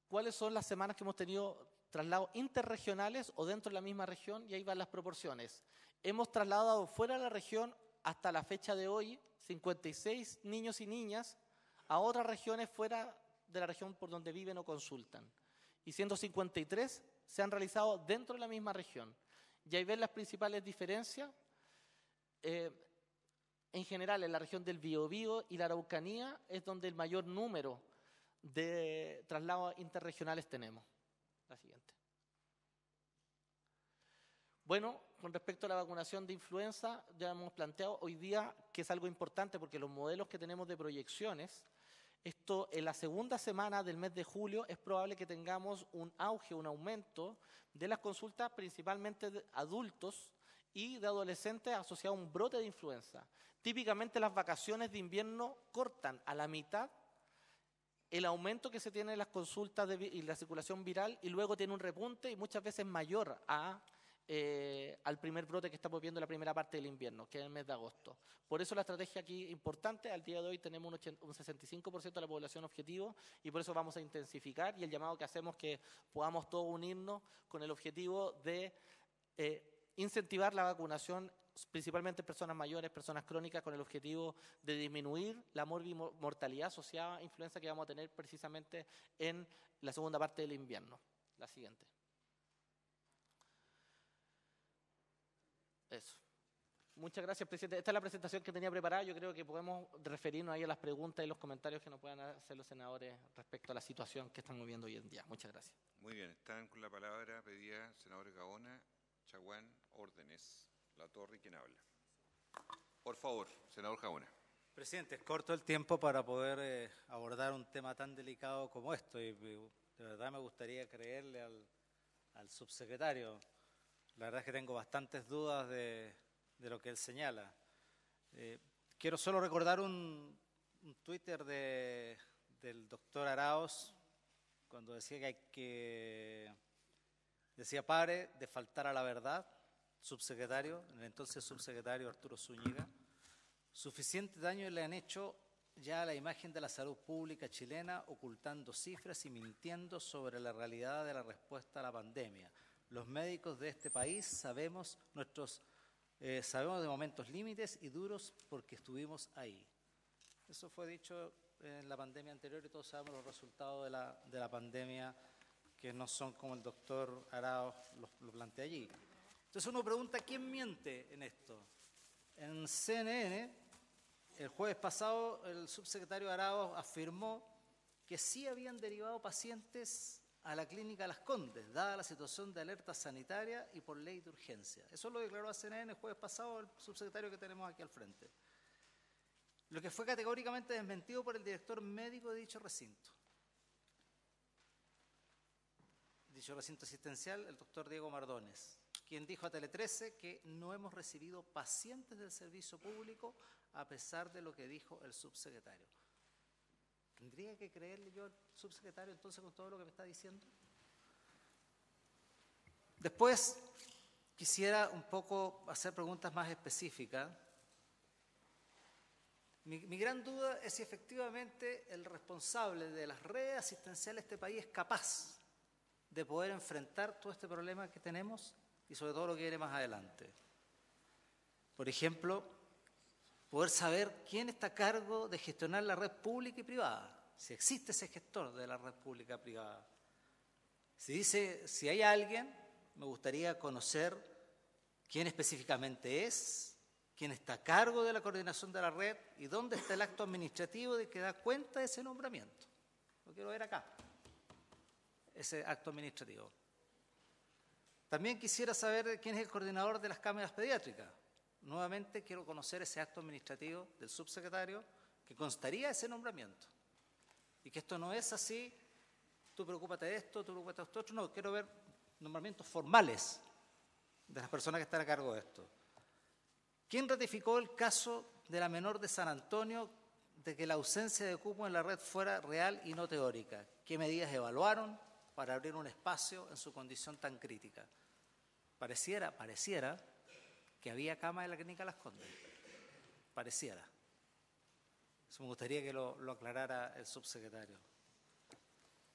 cuáles son las semanas que hemos tenido traslados interregionales o dentro de la misma región, y ahí van las proporciones. Hemos trasladado fuera de la región hasta la fecha de hoy 56 niños y niñas a otras regiones fuera de la región por donde viven o consultan. Y 153 se han realizado dentro de la misma región. Y ahí ven las principales diferencias. En general, en la región del Biobío y la Araucanía es donde el mayor número de traslados interregionales tenemos. La siguiente. Bueno, con respecto a la vacunación de influenza, ya hemos planteado hoy día que es algo importante porque los modelos que tenemos de proyecciones, esto en la segunda semana del mes de julio es probable que tengamos un auge, un aumento de las consultas principalmente de adultos y de adolescentes asociados a un brote de influenza. Típicamente las vacaciones de invierno cortan a la mitad el aumento que se tiene en las consultas y la circulación viral y luego tiene un repunte y muchas veces mayor al primer brote que estamos viendo en la primera parte del invierno, que es el mes de agosto. Por eso la estrategia aquí importante, al día de hoy tenemos un 65% de la población objetivo y por eso vamos a intensificar y el llamado que hacemos es que podamos todos unirnos con el objetivo de incentivar la vacunación, principalmente personas mayores, personas crónicas, con el objetivo de disminuir la mortalidad asociada a influenza que vamos a tener precisamente en la segunda parte del invierno. La siguiente. Eso. Muchas gracias, presidente. Esta es la presentación que tenía preparada. Yo creo que podemos referirnos ahí a las preguntas y los comentarios que nos puedan hacer los senadores respecto a la situación que estamos viviendo hoy en día. Muchas gracias. Muy bien, están con la palabra pedida senadores Gaona, Chaguán, Órdenes, La Torre y quien habla. Por favor, senador Gaona. Presidente, es corto el tiempo para poder abordar un tema tan delicado como esto y de verdad me gustaría creerle al subsecretario. La verdad es que tengo bastantes dudas de lo que él señala. Quiero solo recordar un Twitter del doctor Arauz cuando decía decía pare de faltar a la verdad, subsecretario, el entonces subsecretario Arturo Zúñiga. Suficiente daño le han hecho ya a la imagen de la salud pública chilena, ocultando cifras y mintiendo sobre la realidad de la respuesta a la pandemia. Los médicos de este país sabemos de momentos límites y duros porque estuvimos ahí. Eso fue dicho en la pandemia anterior y todos sabemos los resultados de la pandemia que no son como el doctor Arauz lo plantea allí. Entonces uno pregunta, ¿quién miente en esto? En CNN, el jueves pasado, el subsecretario Arauz afirmó que sí habían derivado pacientes a la clínica Las Condes, dada la situación de alerta sanitaria y por ley de urgencia. Eso lo declaró a CNN el jueves pasado el subsecretario que tenemos aquí al frente. lo que fue categóricamente desmentido por el director médico de dicho recinto. Dicho recinto asistencial, el doctor Diego Mardones, quien dijo a Tele 13 que no hemos recibido pacientes del servicio público a pesar de lo que dijo el subsecretario. ¿Tendría que creerle yo al subsecretario entonces con todo lo que me está diciendo? Después quisiera un poco hacer preguntas más específicas. Mi gran duda es si efectivamente el responsable de las redes asistenciales de este país es capaz de poder enfrentar todo este problema que tenemos y sobre todo lo que viene más adelante. Por ejemplo, poder saber quién está a cargo de gestionar la red pública y privada, si existe ese gestor de la red pública y privada. Si hay alguien, me gustaría conocer quién específicamente es, quién está a cargo de la coordinación de la red y dónde está el acto administrativo de que da cuenta de ese nombramiento. Lo quiero ver acá, ese acto administrativo. También quisiera saber quién es el coordinador de las cámaras pediátricas. Nuevamente quiero conocer ese acto administrativo del subsecretario que constaría ese nombramiento. Y que esto no es así, tú preocúpate de esto, tú preocúpate de esto otro. No, quiero ver nombramientos formales de las personas que están a cargo de esto. ¿Quién ratificó el caso de la menor de San Antonio de que la ausencia de cupo en la red fuera real y no teórica? ¿Qué medidas evaluaron para abrir un espacio en su condición tan crítica? Pareciera que había cama en la clínica Las Condes. Pareciera. Eso me gustaría que lo aclarara el subsecretario.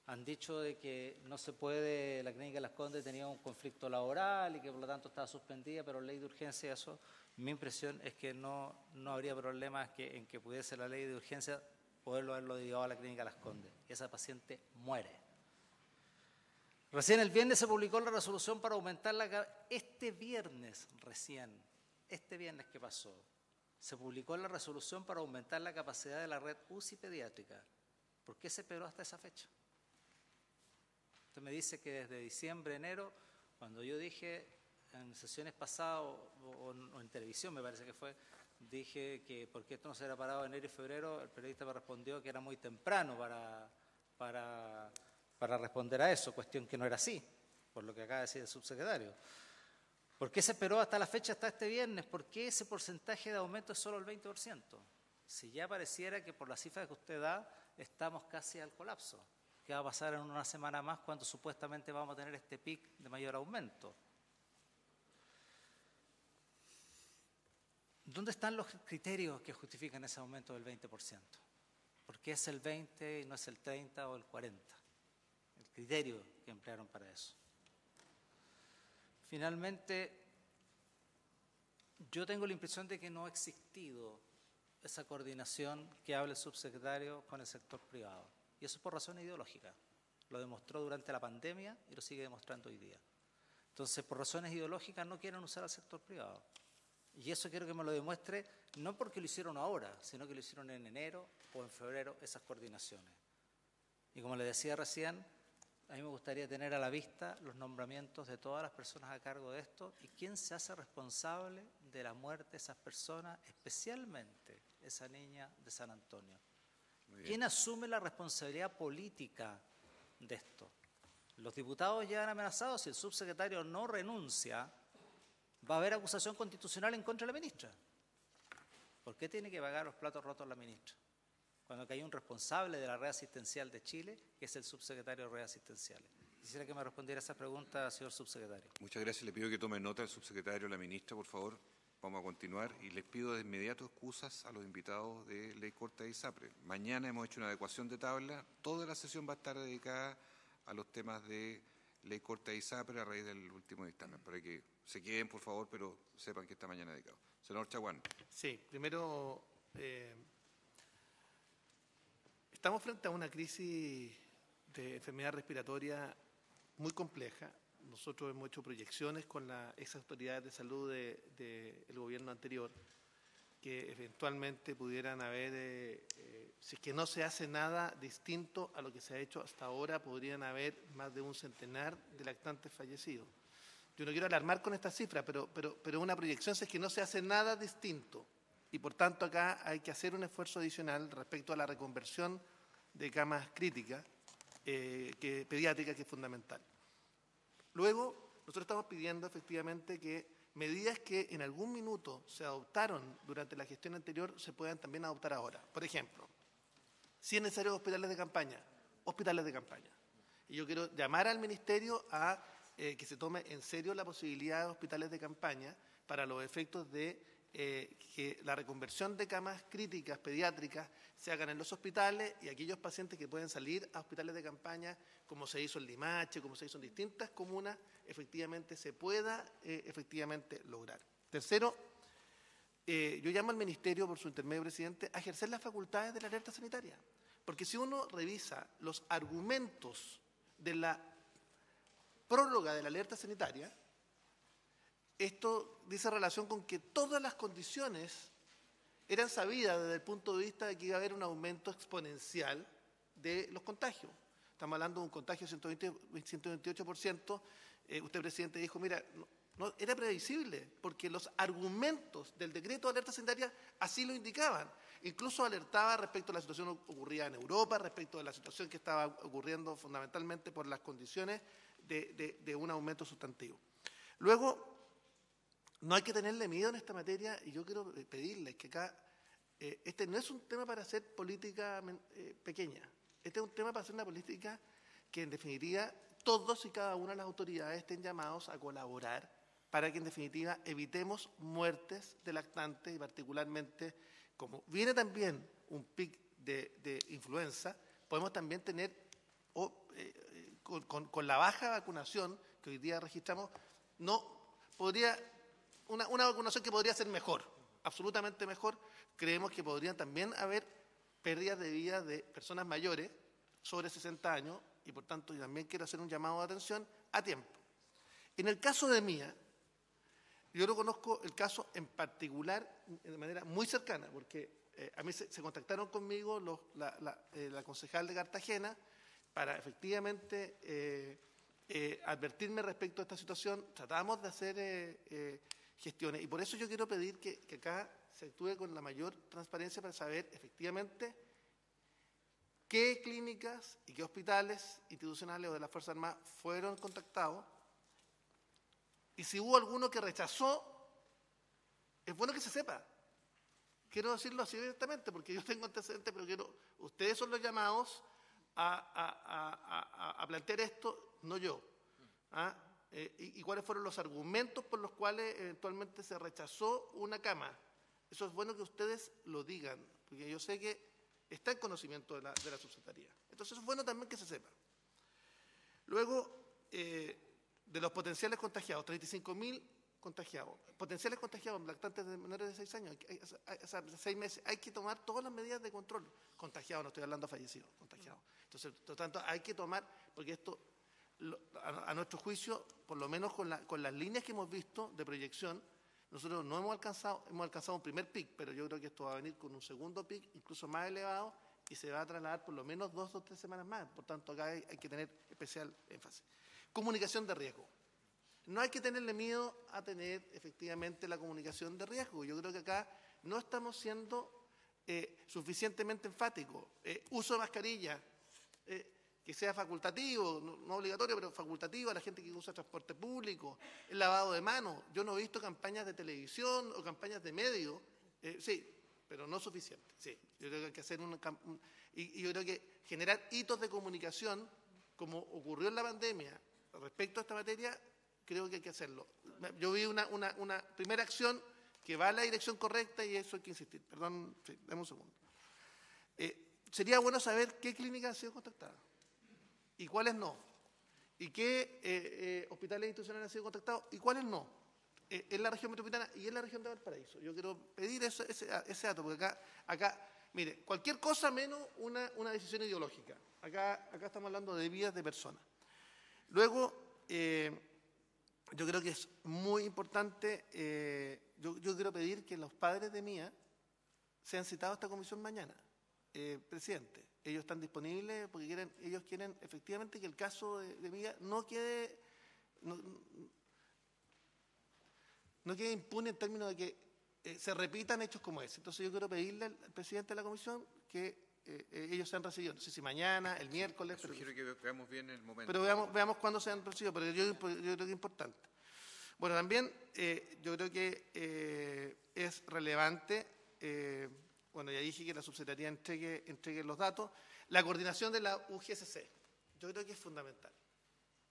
Han dicho de que no se puede, la clínica Las Condes tenía un conflicto laboral y que por lo tanto estaba suspendida, pero ley de urgencia, eso, mi impresión es que no habría problemas en que pudiese la ley de urgencia poderlo haberlo derivado a la clínica Las Condes. Y esa paciente muere. Recién el viernes se publicó la resolución para aumentar este viernes que pasó, se publicó la resolución para aumentar la capacidad de la red UCI pediátrica. ¿Por qué se esperó hasta esa fecha? Usted me dice que desde diciembre, enero, cuando yo dije en sesiones pasadas o en televisión me parece que fue, dije que por qué esto no se era parado en enero y febrero, el periodista me respondió que era muy temprano para responder a eso, cuestión que no era así, por lo que acaba de decir el subsecretario. ¿Por qué se esperó hasta la fecha, hasta este viernes? ¿Por qué ese porcentaje de aumento es solo el 20%? Si ya pareciera que por la cifra que usted da, estamos casi al colapso. ¿Qué va a pasar en una semana más cuando supuestamente vamos a tener este pic de mayor aumento? ¿Dónde están los criterios que justifican ese aumento del 20%? ¿Por qué es el 20 y no es el 30 o el 40? El criterio que emplearon para eso. Finalmente, yo tengo la impresión de que no ha existido esa coordinación que habla el subsecretario con el sector privado. Y eso es por razones ideológicas. Lo demostró durante la pandemia y lo sigue demostrando hoy día. Entonces, por razones ideológicas no quieren usar al sector privado. Y eso quiero que me lo demuestre, no porque lo hicieron ahora, sino que lo hicieron en enero o en febrero, esas coordinaciones. Y como le decía recién, a mí me gustaría tener a la vista los nombramientos de todas las personas a cargo de esto y quién se hace responsable de la muerte de esas personas, especialmente esa niña de San Antonio. ¿Quién asume la responsabilidad política de esto? Los diputados ya han amenazado, si el subsecretario no renuncia, va a haber acusación constitucional en contra de la ministra. ¿Por qué tiene que pagar los platos rotos la ministra? Cuando hay un responsable de la red asistencial de Chile, que es el subsecretario de redes asistenciales. Quisiera que me respondiera esa pregunta, señor subsecretario. Muchas gracias. Le pido que tome nota el subsecretario, la ministra, por favor. Vamos a continuar y les pido de inmediato excusas a los invitados de Ley Corta de ISAPRE. Mañana hemos hecho una adecuación de tabla. Toda la sesión va a estar dedicada a los temas de Ley Corta de ISAPRE a raíz del último dictamen, para que se queden, por favor, pero sepan que esta mañana dedicado. Senador Chaguán. Sí, primero, estamos frente a una crisis de enfermedad respiratoria muy compleja. Nosotros hemos hecho proyecciones con las ex autoridades de salud del gobierno anterior que eventualmente pudieran haber, si es que no se hace nada distinto a lo que se ha hecho hasta ahora, podrían haber más de un centenar de lactantes fallecidos. Yo no quiero alarmar con esta cifra, pero una proyección si es que no se hace nada distinto. y por tanto acá hay que hacer un esfuerzo adicional respecto a la reconversión de camas críticas, pediátricas, que es fundamental. Luego, nosotros estamos pidiendo efectivamente que medidas que en algún minuto se adoptaron durante la gestión anterior se puedan también adoptar ahora. Por ejemplo, si es necesario hospitales de campaña, hospitales de campaña. Y yo quiero llamar al Ministerio a que se tome en serio la posibilidad de hospitales de campaña para los efectos de que la reconversión de camas críticas pediátricas se hagan en los hospitales y aquellos pacientes que pueden salir a hospitales de campaña, como se hizo en Limache, como se hizo en distintas comunas, efectivamente se pueda efectivamente lograr. Tercero, yo llamo al Ministerio, por su intermedio, presidente, a ejercer las facultades de la alerta sanitaria. Porque si uno revisa los argumentos de la prórroga de la alerta sanitaria, esto dice relación con que todas las condiciones eran sabidas desde el punto de vista de que iba a haber un aumento exponencial de los contagios. Estamos hablando de un contagio de 128%. Usted, presidente, dijo, mira, no, era previsible, porque los argumentos del decreto de alerta sanitaria así lo indicaban. Incluso alertaba respecto a la situación ocurrida en Europa, respecto a la situación que estaba ocurriendo fundamentalmente por las condiciones de un aumento sustantivo. Luego, no hay que tenerle miedo en esta materia, y yo quiero pedirles que acá, este no es un tema para hacer política pequeña, este es un tema para hacer una política que en definitiva todos y cada una de las autoridades estén llamados a colaborar para que en definitiva evitemos muertes de lactantes y particularmente, como viene también un pic de influenza, podemos también tener, con la baja vacunación que hoy día registramos, una vacunación que podría ser mejor, absolutamente mejor. Creemos que podrían también haber pérdidas de vida de personas mayores, sobre 60 años, y por tanto yo también quiero hacer un llamado de atención a tiempo. En el caso de Mía, yo lo conozco el caso en particular de manera muy cercana, porque a mí se contactaron conmigo la concejal de Cartagena para efectivamente advertirme respecto a esta situación. Tratamos de hacer gestiones y por eso yo quiero pedir que acá se actúe con la mayor transparencia para saber efectivamente qué clínicas y qué hospitales institucionales o de las Fuerzas Armadas fueron contactados. Y si hubo alguno que rechazó, es bueno que se sepa. Quiero decirlo así directamente, porque yo tengo antecedentes, pero ustedes son los llamados a plantear esto, no yo. Y cuáles fueron los argumentos por los cuales eventualmente se rechazó una cama. Eso es bueno que ustedes lo digan, porque yo sé que está en conocimiento de la subsecretaría. Entonces es bueno también que se sepa. Luego, de los potenciales contagiados, 35.000 contagiados. Potenciales contagiados, lactantes de menores de 6 años, 6 meses. Hay que tomar todas las medidas de control. Contagiados, no estoy hablando de fallecidos, contagiados. Entonces, por lo tanto, hay que tomar, porque esto, a nuestro juicio, por lo menos con las líneas que hemos visto de proyección, nosotros no hemos alcanzado un primer pic, pero yo creo que esto va a venir con un segundo pic, incluso más elevado, y se va a trasladar por lo menos 2 o 3 semanas más. Por tanto, acá hay que tener especial énfasis. Comunicación de riesgo. No hay que tenerle miedo a tener efectivamente la comunicación de riesgo. Yo creo que acá no estamos siendo suficientemente enfáticos. Uso de mascarilla, que sea facultativo, no obligatorio, pero facultativo a la gente que usa transporte público, el lavado de manos. Yo no he visto campañas de televisión o campañas de medios, sí, pero no suficiente. Sí, yo creo que hay que hacer y yo creo que generar hitos de comunicación, como ocurrió en la pandemia, respecto a esta materia, creo que hay que hacerlo. Yo vi una primera acción que va en la dirección correcta y eso hay que insistir. Perdón, sí, dame un segundo. Sería bueno saber qué clínicas han sido contactadas y cuáles no. Y qué hospitales institucionales han sido contactados y cuáles no. En la región metropolitana y en la región de Valparaíso. Yo quiero pedir ese dato, porque acá, mire, cualquier cosa menos una decisión ideológica. Acá estamos hablando de vidas de personas. Luego, yo creo que es muy importante, yo quiero pedir que los padres de Mía sean citados a esta comisión mañana. Presidente, ellos están disponibles porque ellos quieren efectivamente que el caso de Mía no quede impune en términos de que se repitan hechos como ese. Entonces yo quiero pedirle al presidente de la comisión que ellos sean recibidos. No sé si mañana, el miércoles. Sugiero que veamos bien el momento. Pero veamos cuándo sean recibidos, pero yo creo que es importante. Bueno, también yo creo que es relevante, bueno, ya dije que la subsecretaría entregue los datos, la coordinación de la UGSC. Yo creo que es fundamental.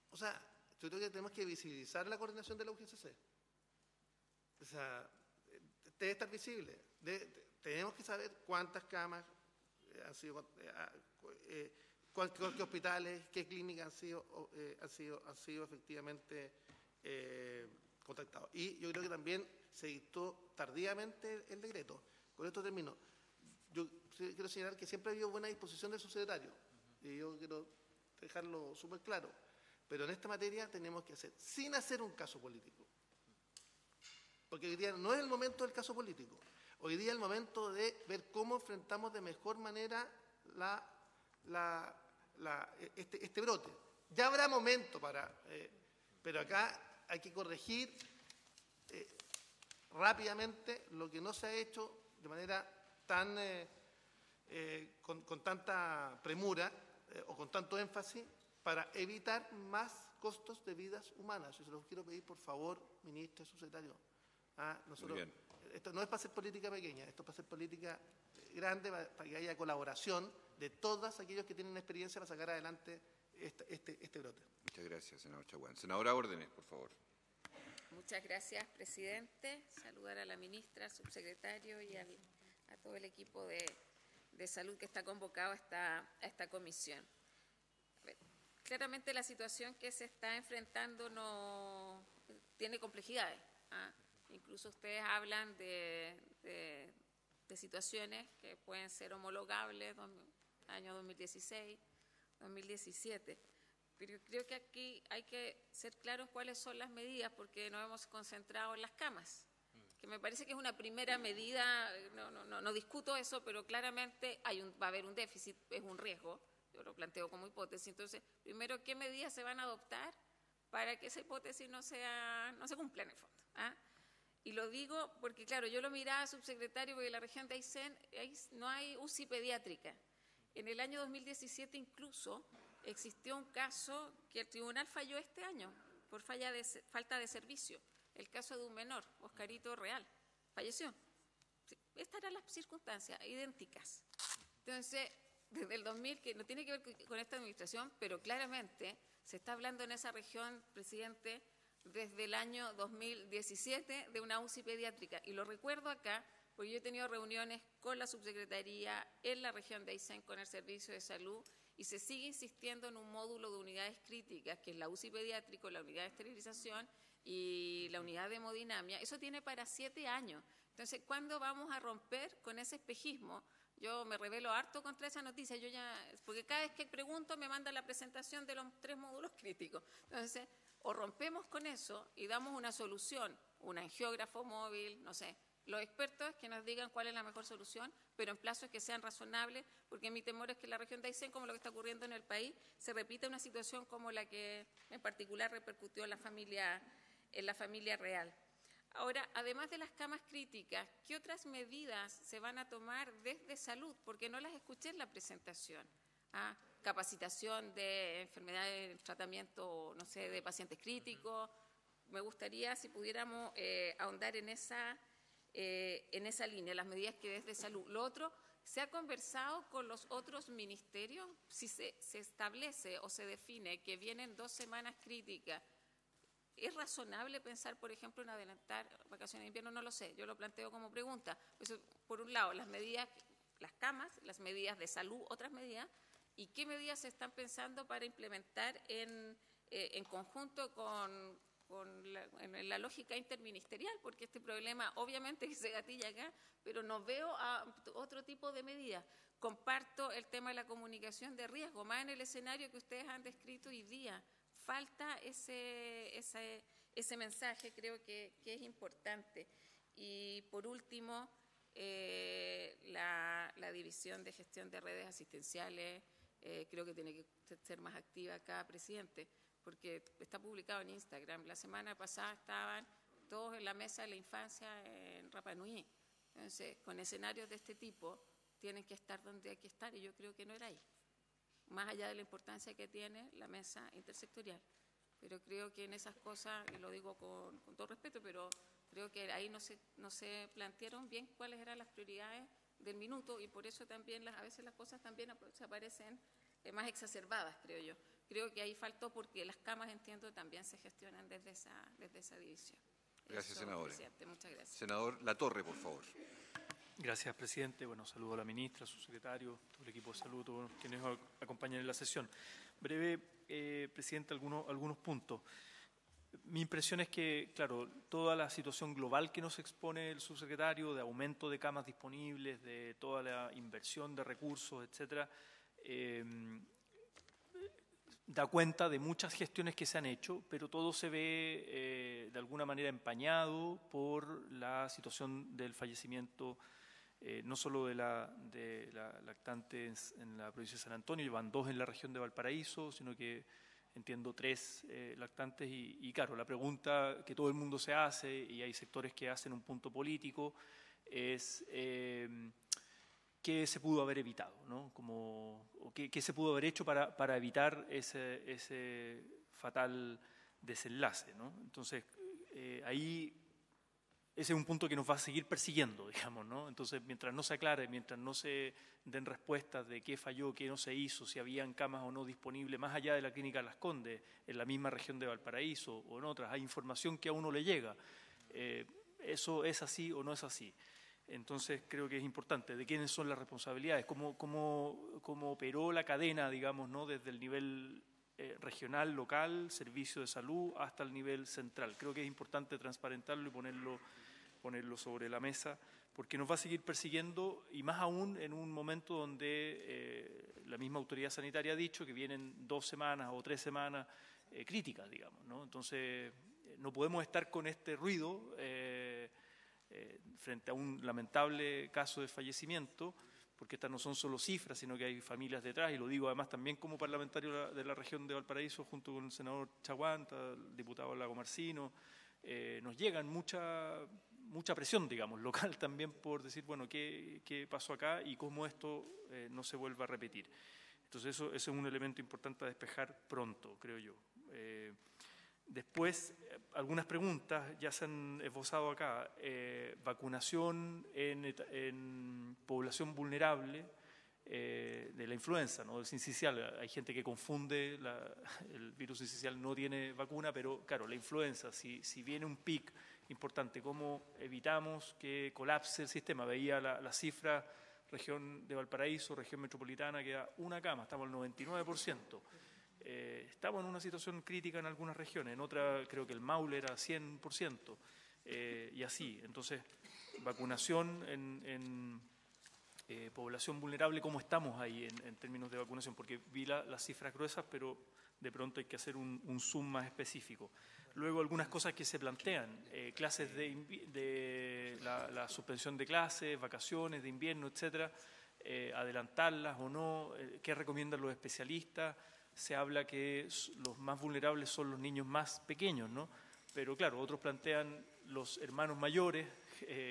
O sea, yo creo que tenemos que visibilizar la coordinación de la UGSC. O sea, debe estar visible. Tenemos que saber cuántas camas han sido, qué hospitales, qué clínicas han sido efectivamente contactados. Y yo creo que también se dictó tardíamente el decreto. Con esto termino. Yo quiero señalar que siempre ha habido buena disposición del subsecretario, y yo quiero dejarlo súper claro, pero en esta materia tenemos que hacer, sin hacer un caso político, porque hoy día no es el momento del caso político, hoy día es el momento de ver cómo enfrentamos de mejor manera este brote. Ya habrá momento pero acá hay que corregir rápidamente lo que no se ha hecho de manera tan con tanta premura o con tanto énfasis para evitar más costos de vidas humanas. Yo se los quiero pedir, por favor, ministro, subsecretario. Esto no es para hacer política pequeña, esto es para hacer política grande, para que haya colaboración de todos aquellos que tienen experiencia para sacar adelante este brote. Muchas gracias, senador Chaguán. Senadora Órdenes, por favor. Muchas gracias, presidente. Saludar a la ministra, al subsecretario y a todo el equipo de salud que está convocado a esta comisión. A ver, claramente la situación que se está enfrentando no tiene complejidades. Incluso ustedes hablan de situaciones que pueden ser homologables, año 2016, 2017. Pero creo que aquí hay que ser claros cuáles son las medidas, porque nos hemos concentrado en las camas, que me parece que es una primera medida, no discuto eso, pero claramente va a haber un déficit, es un riesgo, yo lo planteo como hipótesis. Entonces, primero, ¿qué medidas se van a adoptar para que esa hipótesis no se cumpla en el fondo? Y lo digo porque, claro, yo lo miraba, subsecretario, porque en la región de Aysén no hay UCI pediátrica. En el año 2017 incluso existió un caso que el tribunal falló este año por falta de servicio. El caso de un menor, Oscarito Real, falleció. Estas eran las circunstancias idénticas. Entonces, desde el 2000, que no tiene que ver con esta administración, pero claramente se está hablando en esa región, presidente, desde el año 2017 de una UCI pediátrica. Y lo recuerdo acá porque yo he tenido reuniones con la subsecretaría en la región de Aysén, con el Servicio de Salud, y se sigue insistiendo en un módulo de unidades críticas, que es la UCI pediátrico, la unidad de esterilización y la unidad de hemodinamia. Eso tiene para 7 años. Entonces, ¿cuándo vamos a romper con ese espejismo? Yo me rebelo harto contra esa noticia, porque cada vez que pregunto me mandan la presentación de los 3 módulos críticos. Entonces, o rompemos con eso y damos una solución, un angiógrafo móvil, no sé, los expertos que nos digan cuál es la mejor solución, pero en plazos que sean razonables, porque mi temor es que en la región de Aysén, como lo que está ocurriendo en el país, se repita una situación como la que en particular repercutió en la familia real. Ahora, además de las camas críticas, ¿qué otras medidas se van a tomar desde salud? Porque no las escuché en la presentación. Capacitación de enfermedades, tratamiento, no sé, de pacientes críticos. Me gustaría si pudiéramos ahondar en esa línea, las medidas que desde salud. Lo otro, ¿se ha conversado con los otros ministerios? Si se establece o se define que vienen 2 semanas críticas, ¿es razonable pensar, por ejemplo, en adelantar vacaciones de invierno? No lo sé, yo lo planteo como pregunta. Pues, por un lado, las medidas, las camas, las medidas de salud, otras medidas, ¿y qué medidas se están pensando para implementar en conjunto en la lógica interministerial? Porque este problema obviamente que se gatilla acá, pero no veo otro tipo de medidas. Comparto el tema de la comunicación de riesgo, más en el escenario que ustedes han descrito hoy día. Falta ese mensaje, creo que es importante. Y por último, la división de gestión de redes asistenciales, creo que tiene que ser más activa acá, presidente, porque está publicado en Instagram. La semana pasada estaban todos en la mesa de la infancia en Rapa Nui. Entonces, con escenarios de este tipo, tienen que estar donde hay que estar, y yo creo que no era ahí, más allá de la importancia que tiene la mesa intersectorial. Pero creo que en esas cosas, y lo digo con todo respeto, pero creo que ahí no se plantearon bien cuáles eran las prioridades del minuto, y por eso también a veces las cosas también se aparecen más exacerbadas, creo yo. Creo que ahí faltó, porque las camas, entiendo, también se gestionan desde esa división. Gracias, Eso, senadora. presidente, muchas gracias. Senador Latorre, por favor. Gracias, presidente. Bueno, saludo a la ministra, a su secretario, todo el equipo de salud, todos quienes nos acompañan en la sesión. Breve, presidente, algunos puntos. Mi impresión es que, claro, toda la situación global que nos expone el subsecretario, de aumento de camas disponibles, de toda la inversión de recursos, etcétera, da cuenta de muchas gestiones que se han hecho, pero todo se ve de alguna manera empañado por la situación del fallecimiento, no solo de la lactante en la provincia de San Antonio, llevan 2 en la región de Valparaíso, sino que entiendo 3 lactantes, y claro, la pregunta que todo el mundo se hace, y hay sectores que hacen un punto político, es qué se pudo haber evitado, ¿no? ¿Qué se pudo haber hecho para evitar ese fatal desenlace, ¿no? Entonces, ahí ese es un punto que nos va a seguir persiguiendo, digamos, ¿no? Entonces, mientras no se aclare, mientras no se den respuestas de qué falló, qué no se hizo, si habían camas o no disponibles, más allá de la clínica Las Condes, en la misma región de Valparaíso o en otras, hay información que a uno le llega. ¿Eso es así o no es así? Entonces, creo que es importante. ¿De quiénes son las responsabilidades? ¿Cómo operó la cadena, digamos, ¿no? Desde el nivel regional, local, servicio de salud, hasta el nivel central? Creo que es importante transparentarlo y ponerlo sobre la mesa, porque nos va a seguir persiguiendo, y más aún en un momento donde la misma autoridad sanitaria ha dicho que vienen 2 semanas o 3 semanas críticas, digamos, ¿no? Entonces, no podemos estar con este ruido frente a un lamentable caso de fallecimiento, porque estas no son solo cifras, sino que hay familias detrás, y lo digo además también como parlamentario de la región de Valparaíso, junto con el senador Chaguanta, el diputado Lago Marcino. Nos llegan mucha presión, digamos, local también, por decir, bueno, qué pasó acá y cómo esto no se vuelva a repetir. Entonces, eso es un elemento importante a despejar pronto, creo yo. Después, algunas preguntas ya se han esbozado acá. Vacunación en población vulnerable de la influenza, ¿no? Del sincicial. Hay gente que confunde, el virus sincicial no tiene vacuna, pero claro, la influenza, si viene un pic importante, ¿cómo evitamos que colapse el sistema? Veía la cifra, región de Valparaíso, región metropolitana, queda 1 cama, estamos al 99%. Estamos en una situación crítica en algunas regiones, en otra creo que el Maule era 100%, y así. Entonces, vacunación en población vulnerable, ¿cómo estamos ahí en términos de vacunación? Porque vi las cifras gruesas, pero de pronto hay que hacer un zoom más específico. Luego, algunas cosas que se plantean, clases de la suspensión de clases, vacaciones de invierno, etcétera, adelantarlas o no, ¿qué recomiendan los especialistas? Se habla que los más vulnerables son los niños más pequeños, ¿no? Pero claro, otros plantean los hermanos mayores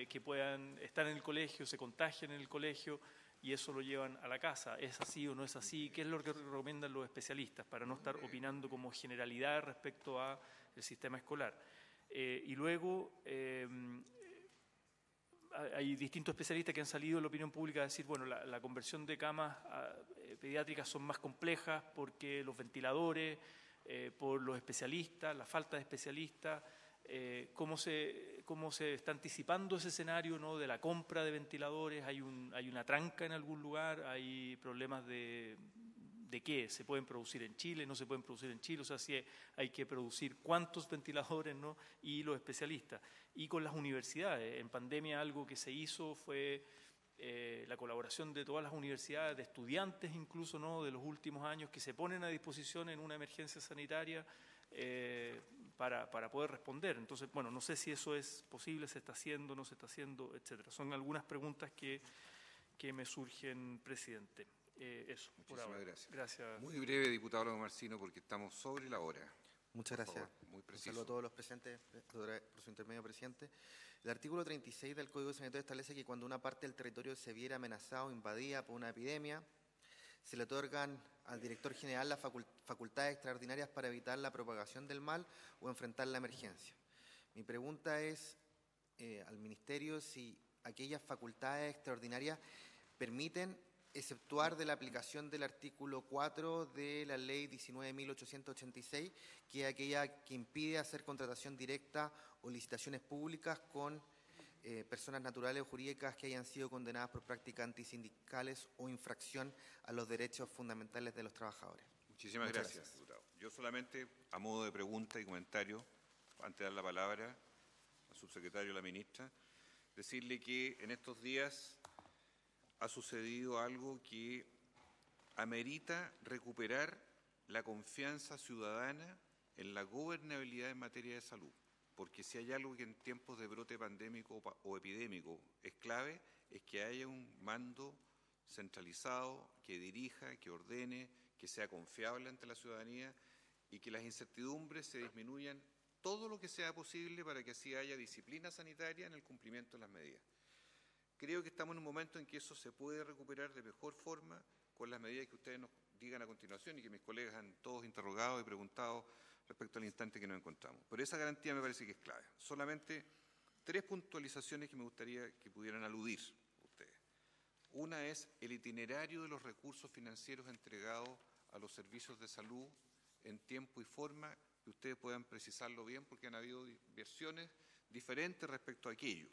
que puedan estar en el colegio, se contagian en el colegio y eso lo llevan a la casa. ¿Es así o no es así? ¿Qué es lo que recomiendan los especialistas para no estar opinando como generalidad respecto al sistema escolar? Y luego hay distintos especialistas que han salido en la opinión pública a decir, bueno, la conversión de camas pediátricas son más complejas porque los ventiladores, por los especialistas, la falta de especialistas, cómo se está anticipando ese escenario, ¿no? De la compra de ventiladores. Hay una tranca en algún lugar, hay problemas de qué, se pueden producir en Chile, no se pueden producir en Chile, o sea, si hay que producir cuántos ventiladores, ¿no? Y los especialistas. Y con las universidades, en pandemia algo que se hizo fue la colaboración de todas las universidades, de estudiantes incluso, ¿no? De los últimos años, que se ponen a disposición en una emergencia sanitaria para poder responder. Entonces, bueno, no sé si eso es posible, se está haciendo, no se está haciendo, etcétera. Son algunas preguntas que me surgen, presidente. Eso, por ahora. Muchísimas gracias. Gracias. Muy breve, diputado Lago Marcino, porque estamos sobre la hora. Muchas Por gracias. favor, muy Un preciso. saludo a todos los presentes, por su intermedio, presidente. El artículo 36 del Código Sanitario establece que cuando una parte del territorio se viera amenazada o invadida por una epidemia, se le otorgan al director general las facultades extraordinarias para evitar la propagación del mal o enfrentar la emergencia. Mi pregunta es al Ministerio si aquellas facultades extraordinarias permiten exceptuar de la aplicación del artículo 4 de la Ley 19.886, que es aquella que impide hacer contratación directa o licitaciones públicas con personas naturales o jurídicas que hayan sido condenadas por prácticas antisindicales o infracción a los derechos fundamentales de los trabajadores. Muchísimas gracias, diputado. Yo solamente, a modo de pregunta y comentario, antes de dar la palabra al subsecretario y a la ministra, decirle que en estos días ha sucedido algo que amerita recuperar la confianza ciudadana en la gobernabilidad en materia de salud. Porque si hay algo que en tiempos de brote pandémico o epidémico es clave, es que haya un mando centralizado que dirija, que ordene, que sea confiable ante la ciudadanía y que las incertidumbres se disminuyan todo lo que sea posible para que así haya disciplina sanitaria en el cumplimiento de las medidas. Creo que estamos en un momento en que eso se puede recuperar de mejor forma con las medidas que ustedes nos digan a continuación y que mis colegas han todos interrogado y preguntado respecto al instante que nos encontramos. Pero esa garantía me parece que es clave. Solamente 3 puntualizaciones que me gustaría que pudieran aludir ustedes. Una es el itinerario de los recursos financieros entregados a los servicios de salud en tiempo y forma, que ustedes puedan precisarlo bien porque han habido versiones diferentes respecto a aquello.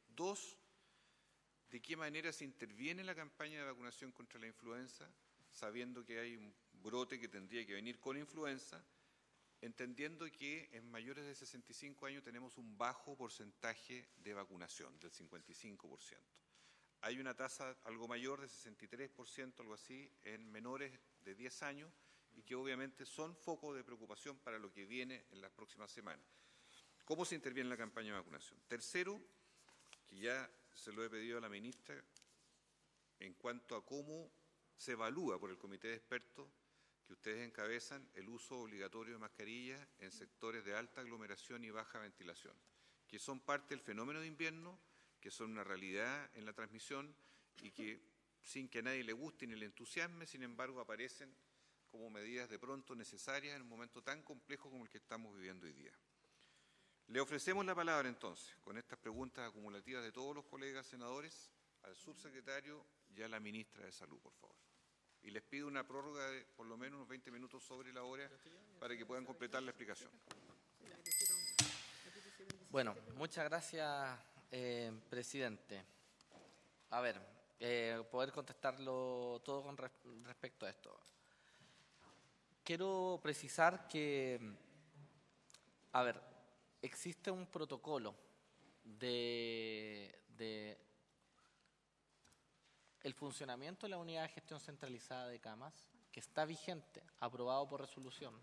2, ¿de qué manera se interviene en la campaña de vacunación contra la influenza, sabiendo que hay un brote que tendría que venir con influenza, entendiendo que en mayores de 65 años tenemos un bajo porcentaje de vacunación, del 55%. Hay una tasa algo mayor, de 63%, algo así, en menores de 10 años, y que obviamente son foco de preocupación para lo que viene en las próximas semanas. ¿Cómo se interviene en la campaña de vacunación? Tercero, que ya se lo he pedido a la ministra, en cuanto a cómo se evalúa por el comité de expertos que ustedes encabezan el uso obligatorio de mascarillas en sectores de alta aglomeración y baja ventilación, que son parte del fenómeno de invierno, que son una realidad en la transmisión y que, sin que a nadie le guste ni le entusiasme, sin embargo, aparecen como medidas de pronto necesarias en un momento tan complejo como el que estamos viviendo hoy día. Le ofrecemos la palabra entonces, con estas preguntas acumulativas de todos los colegas senadores, al subsecretario y a la ministra de Salud, por favor. Y les pido una prórroga de por lo menos unos 20 minutos sobre la hora para que puedan completar la explicación. Bueno, muchas gracias, presidente. A ver, poder contestarlo todo con respecto a esto. Quiero precisar que, a ver, existe un protocolo de el funcionamiento de la unidad de gestión centralizada de camas, que está vigente, aprobado por resolución,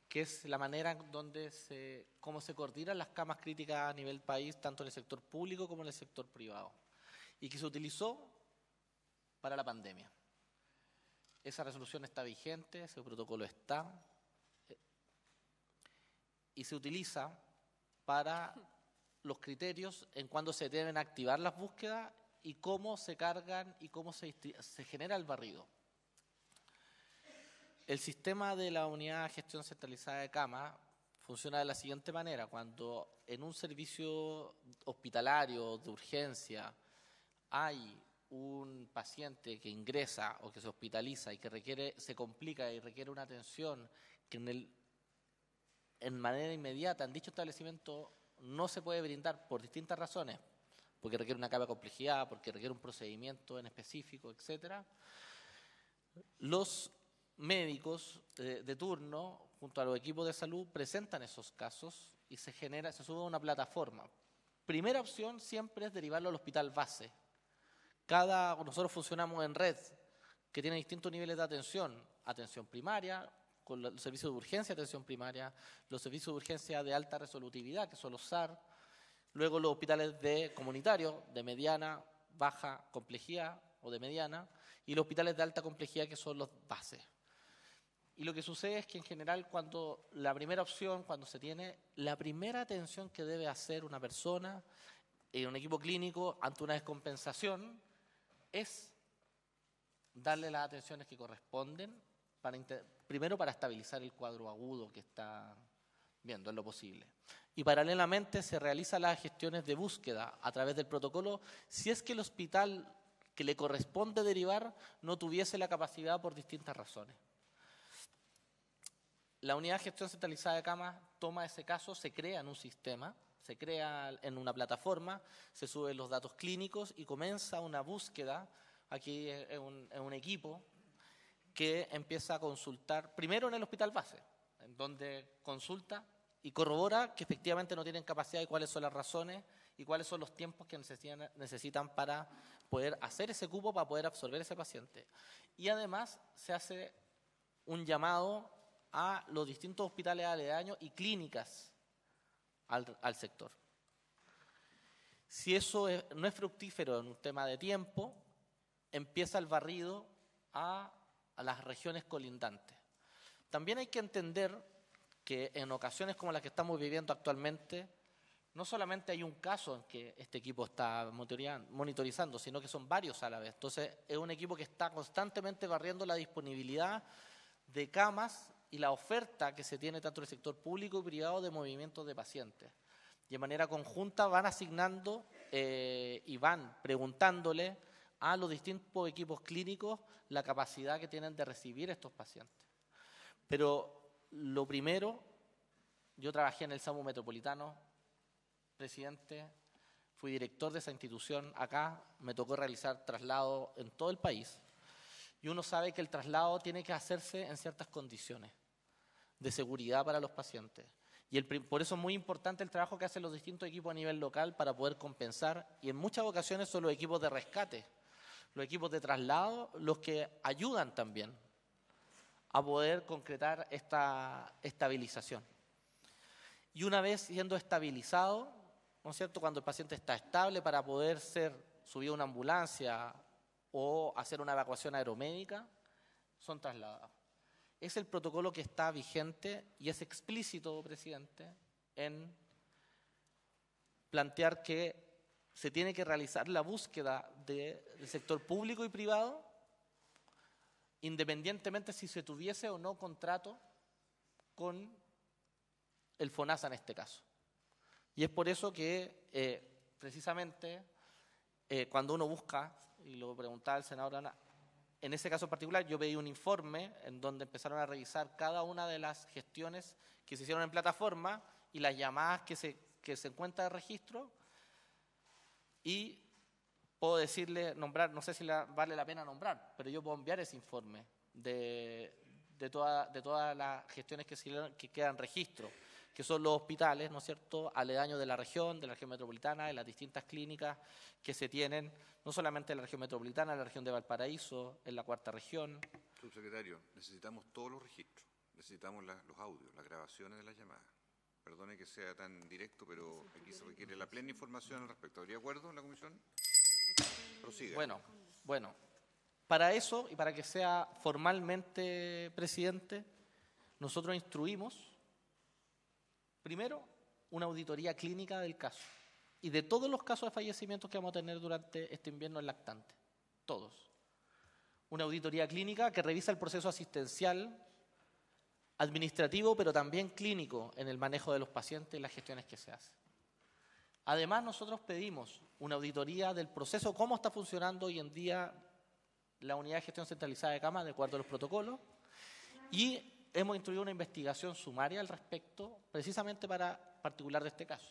que es la manera en donde cómo se coordinan las camas críticas a nivel país, tanto en el sector público como en el sector privado, y que se utilizó para la pandemia. Esa resolución está vigente, ese protocolo está, y se utiliza para los criterios en cuándo se deben activar las búsquedas y cómo se cargan y cómo se genera el barrido. El sistema de la unidad de gestión centralizada de cama funciona de la siguiente manera. Cuando en un servicio hospitalario de urgencia hay un paciente que ingresa o que se hospitaliza y que se complica y requiere una atención que en manera inmediata en dicho establecimiento no se puede brindar por distintas razones, porque requiere una capa de complejidad, porque requiere un procedimiento en específico, etcétera. Los médicos de turno, junto a los equipos de salud, presentan esos casos y se sube a una plataforma. Primera opción siempre es derivarlo al hospital base. Nosotros funcionamos en red, que tiene distintos niveles de atención primaria, con los servicios de urgencia, atención primaria, los servicios de urgencia de alta resolutividad, que son los SAR, luego los hospitales comunitarios de mediana, baja complejidad o de mediana, y los hospitales de alta complejidad, que son los bases. Y lo que sucede es que en general cuando la primera opción, cuando se tiene, la primera atención que debe hacer una persona en un equipo clínico ante una descompensación es darle las atenciones que corresponden, primero para estabilizar el cuadro agudo que está viendo en lo posible. Y paralelamente se realizan las gestiones de búsqueda a través del protocolo si es que el hospital que le corresponde derivar no tuviese la capacidad por distintas razones. La unidad de gestión centralizada de camas toma ese caso, se crea en un sistema, se crea en una plataforma, se suben los datos clínicos y comienza una búsqueda. Aquí es un equipo que empieza a consultar, primero en el hospital base, en donde consulta y corrobora que efectivamente no tienen capacidad y cuáles son las razones y cuáles son los tiempos que necesitan para poder hacer ese cupo, para poder absorber ese paciente. Y además se hace un llamado a los distintos hospitales aledaños y clínicas al sector. Si eso no es fructífero en un tema de tiempo, empieza el barrido a las regiones colindantes. También hay que entender que en ocasiones como las que estamos viviendo actualmente, no solamente hay un caso en que este equipo está monitorizando, sino que son varios a la vez. Entonces, es un equipo que está constantemente barriendo la disponibilidad de camas y la oferta que se tiene tanto en el sector público y privado de movimientos de pacientes. Y de manera conjunta van asignando y van preguntándole a los distintos equipos clínicos la capacidad que tienen de recibir estos pacientes. Pero lo primero, yo trabajé en el SAMU Metropolitano, presidente, fui director de esa institución acá, me tocó realizar traslados en todo el país. Y uno sabe que el traslado tiene que hacerse en ciertas condiciones de seguridad para los pacientes. Y por eso es muy importante el trabajo que hacen los distintos equipos a nivel local para poder compensar. Y en muchas ocasiones son los equipos de rescate, los equipos de traslado, los que ayudan también a poder concretar esta estabilización. Y una vez siendo estabilizado, ¿no es cierto?, cuando el paciente está estable para poder ser subido a una ambulancia o hacer una evacuación aeromédica, son trasladados. Es el protocolo que está vigente y es explícito, presidente, en plantear que se tiene que realizar la búsqueda del sector público y privado, independientemente si se tuviese o no contrato con el FONASA en este caso. Y es por eso que precisamente cuando uno busca, y lo preguntaba el senador Ana, en ese caso en particular yo pedí un informe en donde empezaron a revisar cada una de las gestiones que se hicieron en plataforma y las llamadas que se encuentran de registro, y puedo decirle, nombrar, no sé si vale la pena nombrar, pero yo puedo enviar ese informe de todas las gestiones que quedan en registro, que son los hospitales, ¿no es cierto?, aledaños de la región metropolitana, de las distintas clínicas que se tienen, no solamente en la región metropolitana, en la región de Valparaíso, en la cuarta región. Subsecretario, necesitamos todos los registros, necesitamos los audios, las grabaciones de las llamadas. Perdone que sea tan directo, pero aquí se requiere la plena información al respecto. ¿Habría acuerdo en la comisión? Prosiga. Bueno, para eso y para que sea formalmente, presidente, nosotros instruimos primero una auditoría clínica del caso y de todos los casos de fallecimientos que vamos a tener durante este invierno en lactante, todos. Una auditoría clínica que revisa el proceso asistencial, administrativo, pero también clínico en el manejo de los pacientes y las gestiones que se hacen. Además, nosotros pedimos una auditoría del proceso, cómo está funcionando hoy en día la unidad de gestión centralizada de camas de acuerdo a los protocolos, y hemos instruido una investigación sumaria al respecto, precisamente para particular de este caso.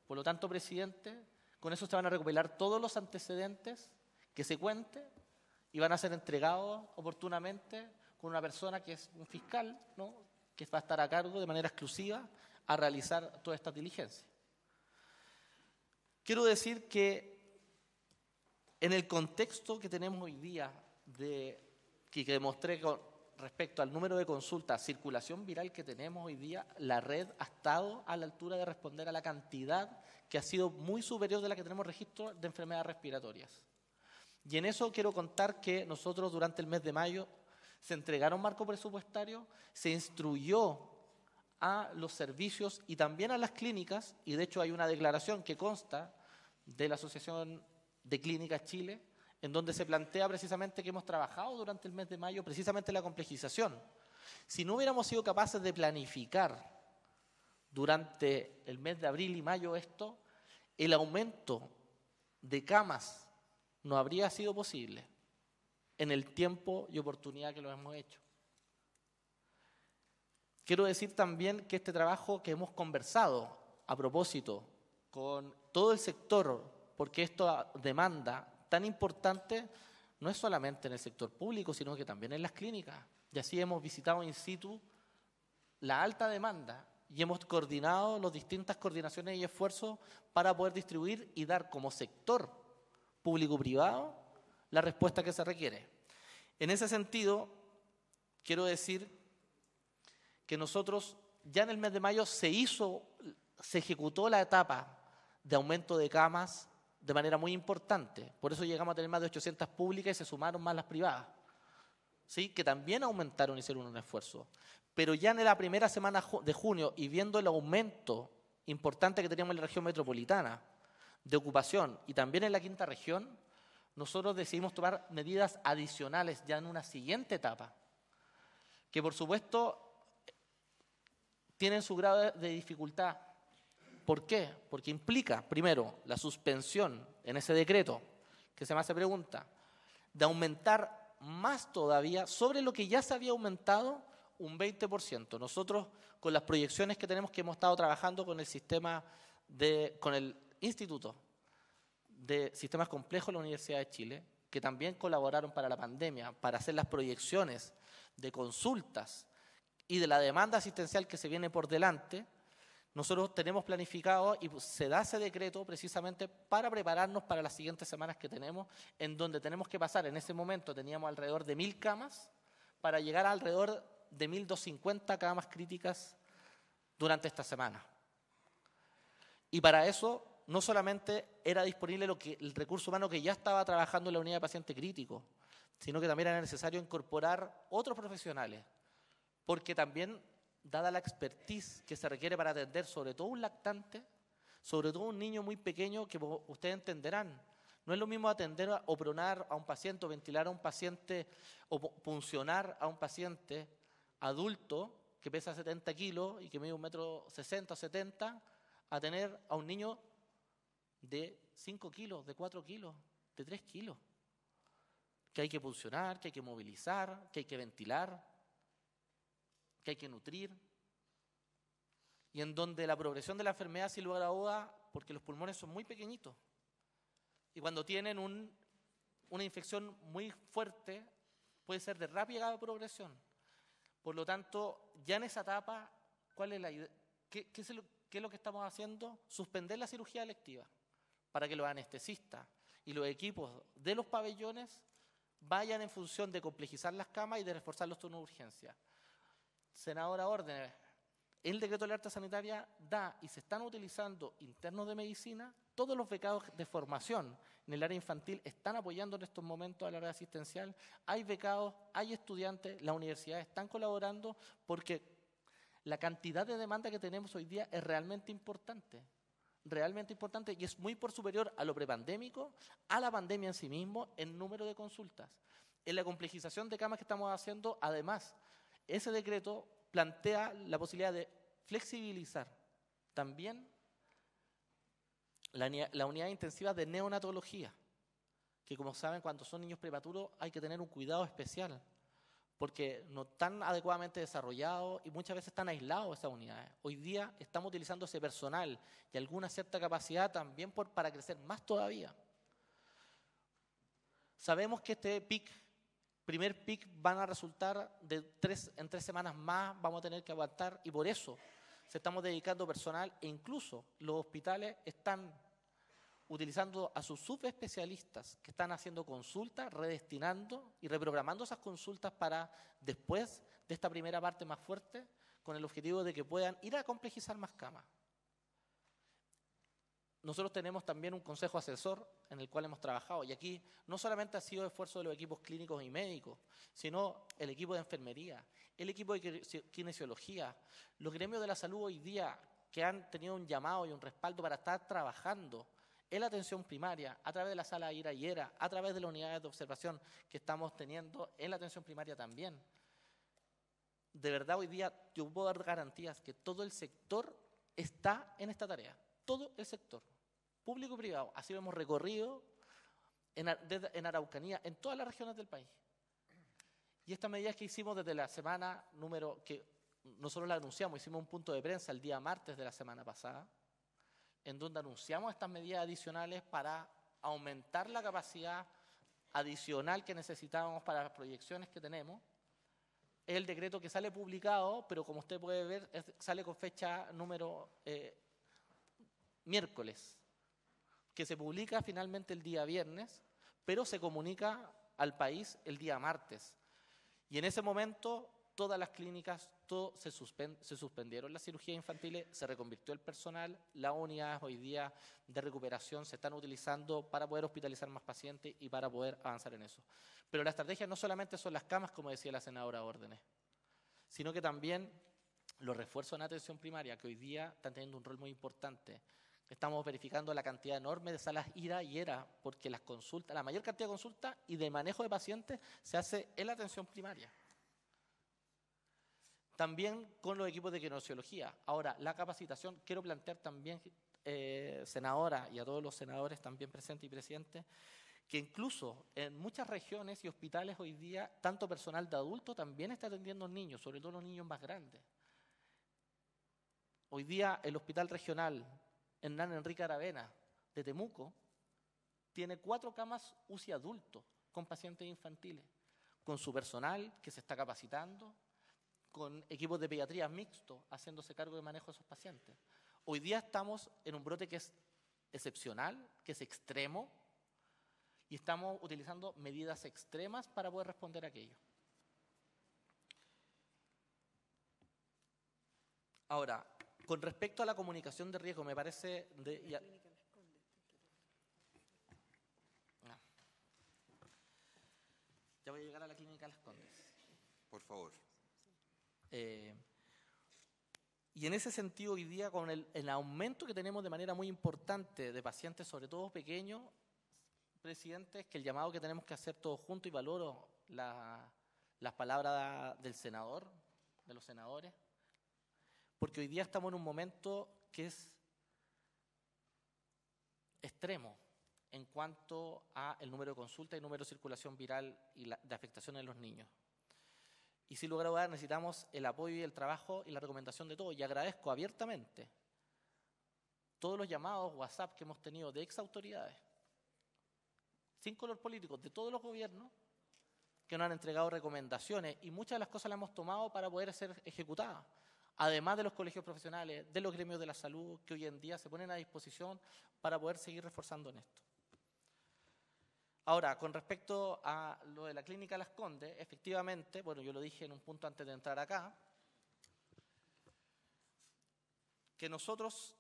Por lo tanto, presidente, con eso se van a recopilar todos los antecedentes que se cuente y van a ser entregados oportunamente con una persona que es un fiscal, ¿no?, que va a estar a cargo de manera exclusiva a realizar toda esta diligencia. Quiero decir que en el contexto que tenemos hoy día, que demostré con respecto al número de consultas, circulación viral que tenemos hoy día, la red ha estado a la altura de responder a la cantidad que ha sido muy superior de la que tenemos registro de enfermedades respiratorias. Y en eso quiero contar que nosotros durante el mes de mayo Se entregaron marco presupuestario, se instruyó a los servicios y también a las clínicas, y de hecho hay una declaración que consta de la Asociación de Clínicas Chile, en donde se plantea precisamente que hemos trabajado durante el mes de mayo precisamente la complejización. Si no hubiéramos sido capaces de planificar durante el mes de abril y mayo esto, el aumento de camas no habría sido posible en el tiempo y oportunidad que lo hemos hecho. Quiero decir también que este trabajo que hemos conversado a propósito con todo el sector, porque esta demanda tan importante no es solamente en el sector público, sino que también en las clínicas. Y así hemos visitado in situ la alta demanda y hemos coordinado las distintas coordinaciones y esfuerzos para poder distribuir y dar como sector público-privado la respuesta que se requiere. En ese sentido, quiero decir que nosotros ya en el mes de mayo se ejecutó la etapa de aumento de camas de manera muy importante. Por eso llegamos a tener más de 800 públicas y se sumaron más las privadas, ¿sí? Que también aumentaron y hicieron un esfuerzo. Pero ya en la primera semana de junio y viendo el aumento importante que teníamos en la región metropolitana de ocupación y también en la quinta región, nosotros decidimos tomar medidas adicionales ya en una siguiente etapa, que por supuesto tienen su grado de dificultad. ¿Por qué? Porque implica, primero, la suspensión en ese decreto, que se me hace pregunta, de aumentar más todavía sobre lo que ya se había aumentado un 20%. Nosotros, con las proyecciones que tenemos, que hemos estado trabajando con el sistema con el Instituto de Sistemas Complejos de la Universidad de Chile, que también colaboraron para la pandemia, para hacer las proyecciones de consultas y de la demanda asistencial que se viene por delante. Nosotros tenemos planificado y se da ese decreto precisamente para prepararnos para las siguientes semanas que tenemos, en donde tenemos que pasar, en ese momento teníamos alrededor de 1.000 camas, para llegar a alrededor de 1.250 camas críticas durante esta semana. Y para eso no solamente era disponible el recurso humano que ya estaba trabajando en la unidad de paciente crítico, sino que también era necesario incorporar otros profesionales, porque también, dada la expertise que se requiere para atender sobre todo un lactante, sobre todo un niño muy pequeño, que ustedes entenderán, no es lo mismo atender o pronar a un paciente, o ventilar a un paciente, o puncionar a un paciente adulto que pesa 70 kilos y que mide 1,60 m o 70 m, a tener a un niño de 5 kilos, de 4 kilos, de 3 kilos, que hay que puncionar, que hay que movilizar, que hay que ventilar, que hay que nutrir, y en donde la progresión de la enfermedad sin lugar a duda, porque los pulmones son muy pequeñitos, y cuando tienen una infección muy fuerte, puede ser de rápida progresión. Por lo tanto, ya en esa etapa, ¿cuál es la idea? ¿Qué es lo que estamos haciendo? Suspender la cirugía electiva para que los anestesistas y los equipos de los pabellones vayan en función de complejizar las camas y de reforzar los turnos de urgencia. Senadora Órdenes, el decreto de alerta sanitaria da y se están utilizando internos de medicina. Todos los becados de formación en el área infantil están apoyando en estos momentos al área asistencial. Hay becados, hay estudiantes, las universidades están colaborando porque la cantidad de demanda que tenemos hoy día es realmente importante y es muy por superior a lo prepandémico, a la pandemia en sí mismo, en número de consultas. En la complejización de camas que estamos haciendo, además, ese decreto plantea la posibilidad de flexibilizar también la unidad intensiva de neonatología, que como saben, cuando son niños prematuros hay que tener un cuidado especial, porque no están adecuadamente desarrollados y muchas veces están aislados esas unidades. Hoy día estamos utilizando ese personal y alguna cierta capacidad también para crecer más todavía. Sabemos que este primer pic van a resultar en 3 semanas más, vamos a tener que aguantar, y por eso se estamos dedicando personal, e incluso los hospitales están utilizando a sus subespecialistas que están haciendo consultas, redestinando y reprogramando esas consultas para después de esta primera parte más fuerte, con el objetivo de que puedan ir a complejizar más camas. nosotros tenemos también un consejo asesor en el cual hemos trabajado, y aquí no solamente ha sido esfuerzo de los equipos clínicos y médicos, sino el equipo de enfermería, el equipo de kinesiología, los gremios de la salud hoy día que han tenido un llamado y un respaldo para estar trabajando en la atención primaria, a través de la sala Ira y Era, a través de las unidades de observación que estamos teniendo en la atención primaria también. De verdad, hoy día yo puedo dar garantías que todo el sector está en esta tarea, todo el sector, público y privado. Así lo hemos recorrido en Araucanía, en todas las regiones del país. Y estas medidas que hicimos desde la semana que nosotros la anunciamos, hicimos un punto de prensa el día martes de la semana pasada, en donde anunciamos estas medidas adicionales para aumentar la capacidad adicional que necesitábamos para las proyecciones que tenemos. Es el decreto que sale publicado, pero como usted puede ver, sale con fecha número miércoles, que se publica finalmente el día viernes, pero se comunica al país el día martes. Y en ese momento todas las clínicas, todo se suspendieron las cirugías infantiles, se reconvirtió el personal, las unidades hoy día de recuperación se están utilizando para poder hospitalizar más pacientes y para poder avanzar en eso. Pero la estrategia no solamente son las camas, como decía la senadora Órdenes, sino que también los refuerzos en atención primaria, que hoy día están teniendo un rol muy importante. Estamos verificando la cantidad enorme de salas IRA y ERA, porque las consultas, la mayor cantidad de consultas y de manejo de pacientes se hace en la atención primaria. También con los equipos de kinesiología. Ahora, la capacitación, quiero plantear también, senadora, y a todos los senadores también presentes y presidentes, que incluso en muchas regiones y hospitales hoy día, tanto personal de adulto también está atendiendo niños, sobre todo los niños más grandes. Hoy día el Hospital Regional Hernán Enrique Aravena de Temuco tiene 4 camas UCI adultos con pacientes infantiles, con su personal que se está capacitando, con equipos de pediatría mixto, haciéndose cargo de manejo de esos pacientes. Hoy día estamos en un brote que es excepcional, que es extremo, y estamos utilizando medidas extremas para poder responder a aquello. Ahora, con respecto a la comunicación de riesgo, me parece... Ya voy a llegar a la clínica Las Condes. Por favor. Y en ese sentido, hoy día, con el aumento que tenemos de manera muy importante de pacientes, sobre todo pequeños, presidente, es que el llamado que tenemos que hacer todos juntos, y valoro las palabras del senador, de los senadores, porque hoy día estamos en un momento que es extremo en cuanto a el número de consultas y número de circulación viral y de afectación en los niños. Y sin lugar a dudas necesitamos el apoyo y el trabajo y la recomendación de todos. Y agradezco abiertamente todos los llamados WhatsApp que hemos tenido de exautoridades, sin color político, de todos los gobiernos, que nos han entregado recomendaciones, y muchas de las cosas las hemos tomado para poder ser ejecutadas. Además de los colegios profesionales, de los gremios de la salud, que hoy en día se ponen a disposición para poder seguir reforzando en esto. Ahora, con respecto a lo de la clínica Las Condes, efectivamente, bueno, yo lo dije en un punto antes de entrar acá, que nosotros,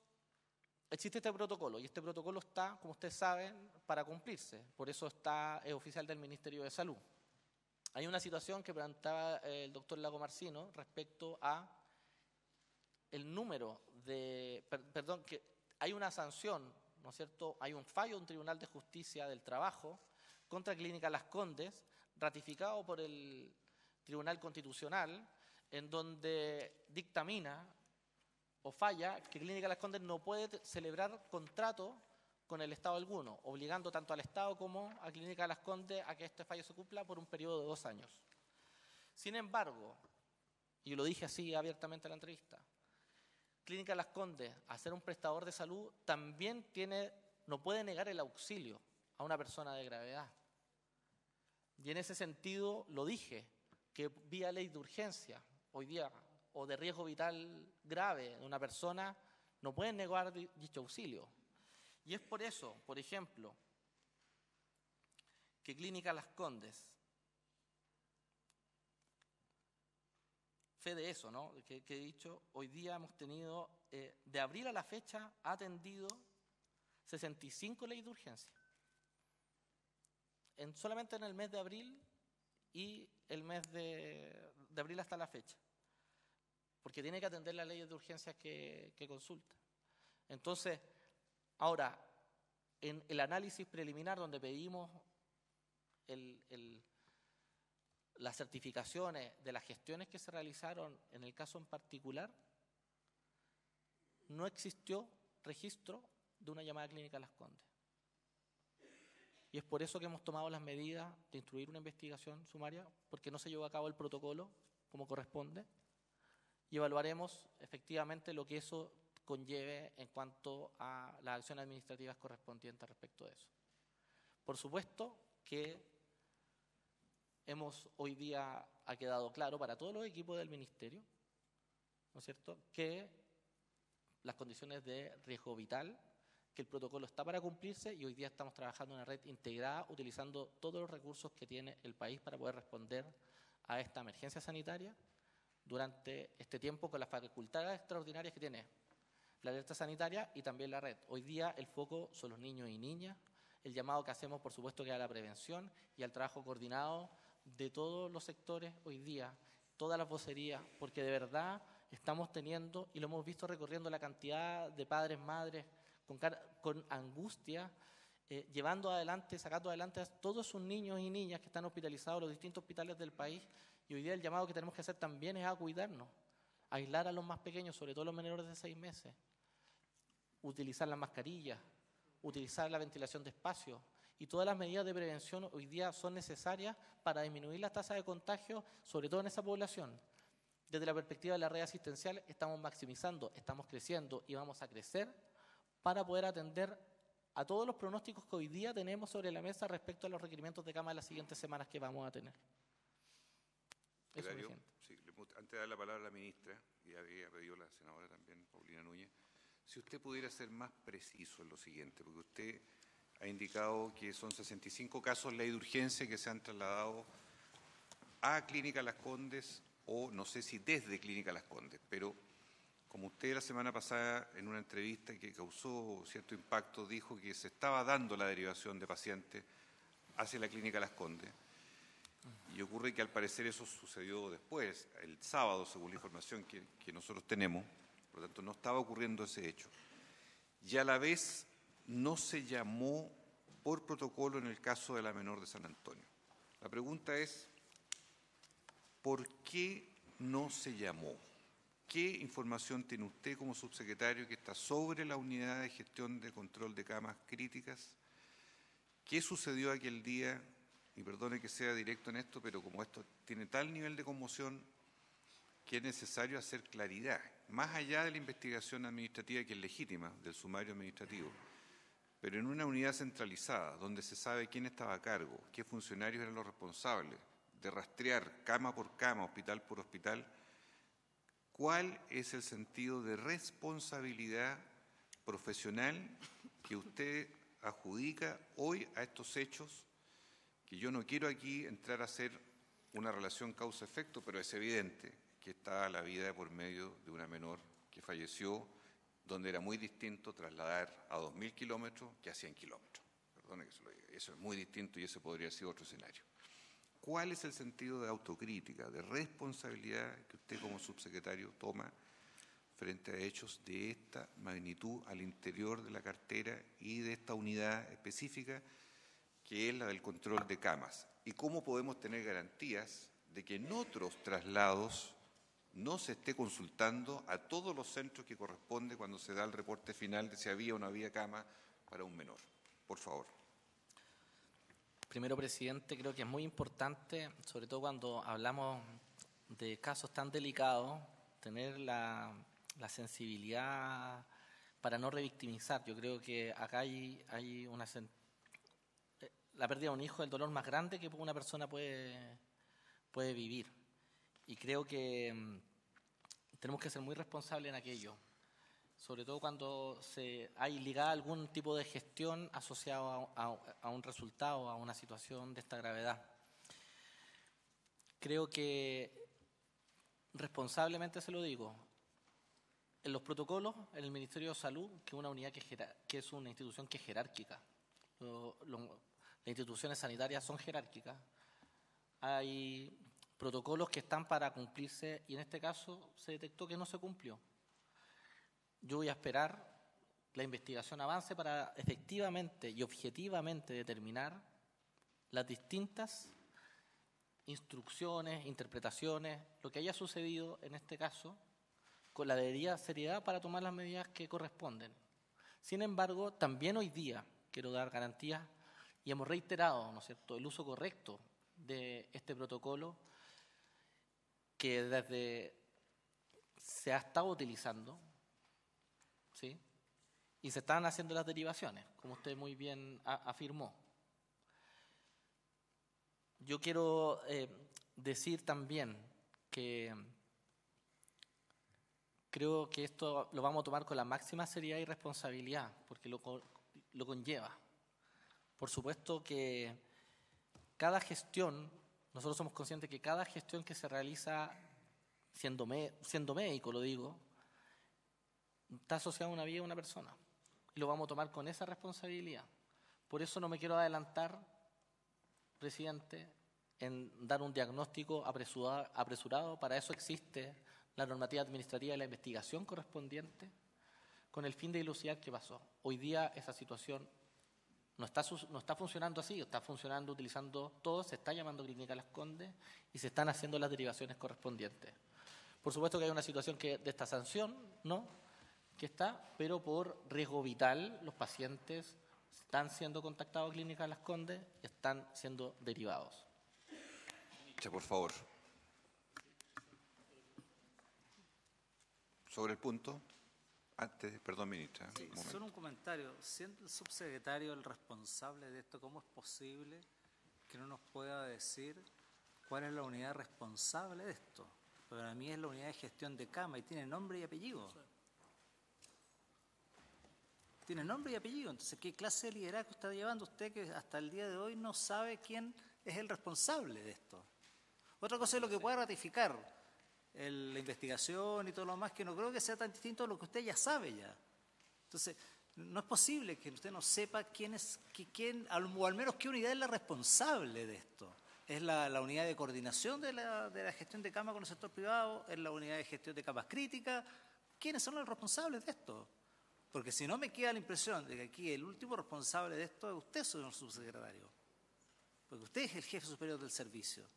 existe este protocolo, y este protocolo está, como ustedes saben, para cumplirse, por eso es oficial del Ministerio de Salud. Hay una situación que planteaba el doctor Lago Marcino respecto a el número de, perdón, que hay una sanción, ¿no es cierto? Hay un fallo de un Tribunal de Justicia del Trabajo contra Clínica Las Condes, ratificado por el Tribunal Constitucional, en donde dictamina o falla que Clínica Las Condes no puede celebrar contrato con el Estado alguno, obligando tanto al Estado como a Clínica Las Condes a que este fallo se cumpla por un periodo de 2 años. Sin embargo, y lo dije así abiertamente en la entrevista, Clínica Las Condes, al ser un prestador de salud, también no puede negar el auxilio a una persona de gravedad. Y en ese sentido lo dije, que vía ley de urgencia, hoy día, o de riesgo vital grave de una persona, no pueden negar dicho auxilio. Y es por eso, por ejemplo, que Clínica Las Condes, fe de eso, ¿no? Que he dicho, hoy día hemos tenido, de abril a la fecha, ha atendido 65 leyes de urgencia. Solamente en el mes de abril y el mes de abril hasta la fecha. Porque tiene que atender las leyes de urgencia que consulta. Entonces, ahora, en el análisis preliminar donde pedimos las certificaciones de las gestiones que se realizaron en el caso en particular, no existió registro de una llamada clínica a Las Condes. Y es por eso que hemos tomado las medidas de instruir una investigación sumaria, porque no se llevó a cabo el protocolo como corresponde, y evaluaremos efectivamente lo que eso conlleve en cuanto a las acciones administrativas correspondientes respecto de eso. Por supuesto que hoy día ha quedado claro para todos los equipos del Ministerio, ¿no es cierto?, que las condiciones de riesgo vital, que el protocolo está para cumplirse y hoy día estamos trabajando en una red integrada utilizando todos los recursos que tiene el país para poder responder a esta emergencia sanitaria durante este tiempo con las facultades extraordinarias que tiene la alerta sanitaria y también la red. Hoy día el foco son los niños y niñas, el llamado que hacemos por supuesto que a la prevención y al trabajo coordinado de todos los sectores hoy día, todas las vocerías, porque de verdad estamos teniendo, y lo hemos visto recorriendo la cantidad de padres, madres, con angustia, llevando adelante, sacando adelante a todos sus niños y niñas que están hospitalizados en los distintos hospitales del país, y hoy día el llamado que tenemos que hacer también es a cuidarnos, a aislar a los más pequeños, sobre todo los menores de 6 meses, utilizar las mascarillas, utilizar la ventilación de espacios, y todas las medidas de prevención hoy día son necesarias para disminuir las tasas de contagio, sobre todo en esa población. Desde la perspectiva de la red asistencial estamos maximizando, estamos creciendo y vamos a crecer para poder atender a todos los pronósticos que hoy día tenemos sobre la mesa respecto a los requerimientos de cama de las siguientes semanas que vamos a tener. Secretario, sí, antes de dar la palabra a la ministra, y había pedido la senadora también, Paulina Núñez, si usted pudiera ser más preciso en lo siguiente, porque usted ha indicado que son 65 casos ley de urgencia que se han trasladado a Clínica Las Condes, o no sé si desde Clínica Las Condes, pero como usted la semana pasada en una entrevista que causó cierto impacto dijo que se estaba dando la derivación de pacientes hacia la Clínica Las Condes, y ocurre que al parecer eso sucedió después, el sábado, según la información que nosotros tenemos, por lo tanto no estaba ocurriendo ese hecho. Y a la vez no se llamó por protocolo en el caso de la menor de San Antonio. La pregunta es, ¿por qué no se llamó? ¿Qué información tiene usted como subsecretario que está sobre la unidad de gestión de control de camas críticas? ¿Qué sucedió aquel día? Y perdone que sea directo en esto, pero como esto tiene tal nivel de conmoción que es necesario hacer claridad, más allá de la investigación administrativa que es legítima, del sumario administrativo, pero en una unidad centralizada, donde se sabe quién estaba a cargo, qué funcionarios eran los responsables de rastrear cama por cama, hospital por hospital, ¿cuál es el sentido de responsabilidad profesional que usted adjudica hoy a estos hechos? Que yo no quiero aquí entrar a hacer una relación causa-efecto, pero es evidente que está la vida por medio de una menor que falleció, donde era muy distinto trasladar a 2.000 kilómetros que a 100 kilómetros. Perdone que se lo diga, eso es muy distinto y ese podría ser otro escenario. ¿Cuál es el sentido de autocrítica, de responsabilidad que usted como subsecretario toma frente a hechos de esta magnitud al interior de la cartera y de esta unidad específica que es la del control de camas? ¿Y cómo podemos tener garantías de que en otros traslados no se esté consultando a todos los centros que corresponde cuando se da el reporte final de si había o no había cama para un menor? Por favor. Primero, presidente, creo que es muy importante, sobre todo cuando hablamos de casos tan delicados, tener la sensibilidad para no revictimizar. Yo creo que acá hay la pérdida de un hijo es el dolor más grande que una persona puede vivir. Y creo que tenemos que ser muy responsables en aquello, sobre todo cuando hay ligada algún tipo de gestión asociado a un resultado, a una situación de esta gravedad. Creo que responsablemente se lo digo, En los protocolos, en el Ministerio de Salud, que es una unidad que es una institución que es jerárquica, las instituciones sanitarias son jerárquicas, hay protocolos que están para cumplirse y en este caso se detectó que no se cumplió. Yo voy a esperar la investigación avance para efectivamente y objetivamente determinar las distintas instrucciones, interpretaciones, lo que haya sucedido en este caso, con la debida seriedad para tomar las medidas que corresponden. Sin embargo, también hoy día quiero dar garantías y hemos reiterado, ¿no es cierto?, el uso correcto de este protocolo que desde se ha estado utilizando, ¿sí?, y se están haciendo las derivaciones, como usted muy bien afirmó. Yo quiero decir también que creo que esto lo vamos a tomar con la máxima seriedad y responsabilidad, porque lo conlleva. Por supuesto que cada gestión, nosotros somos conscientes que cada gestión que se realiza, siendo médico, lo digo, está asociada a una vida de una persona. Y lo vamos a tomar con esa responsabilidad. Por eso no me quiero adelantar, presidente, en dar un diagnóstico apresurado. Para eso existe la normativa administrativa y la investigación correspondiente, con el fin de dilucidar qué pasó. Hoy día esa situación no está funcionando así, está funcionando utilizando todo, se está llamando Clínica Las Condes y se están haciendo las derivaciones correspondientes. Por supuesto que hay una situación de esta sanción, ¿no?, que está, pero por riesgo vital los pacientes están siendo contactados a Clínica Las Condes y están siendo derivados. Por favor. Sobre el punto, perdón, ministra. Sí, solo un comentario. Siendo el subsecretario el responsable de esto, ¿cómo es posible que no nos pueda decir cuál es la unidad responsable de esto? Porque para mí es la unidad de gestión de cama y tiene nombre y apellido. Tiene nombre y apellido. Entonces, ¿qué clase de liderazgo está llevando usted que hasta el día de hoy no sabe quién es el responsable de esto? Otra cosa es lo que pueda ratificar la investigación y todo lo demás, que no creo que sea tan distinto a lo que usted ya sabe ya. Entonces, no es posible que usted no sepa o al menos qué unidad es la responsable de esto. ¿Es la unidad de coordinación de la gestión de camas con el sector privado? ¿Es la unidad de gestión de camas críticas? ¿Quiénes son los responsables de esto? Porque si no, me queda la impresión de que aquí el último responsable de esto es usted, señor subsecretario. Porque usted es el jefe superior del servicio.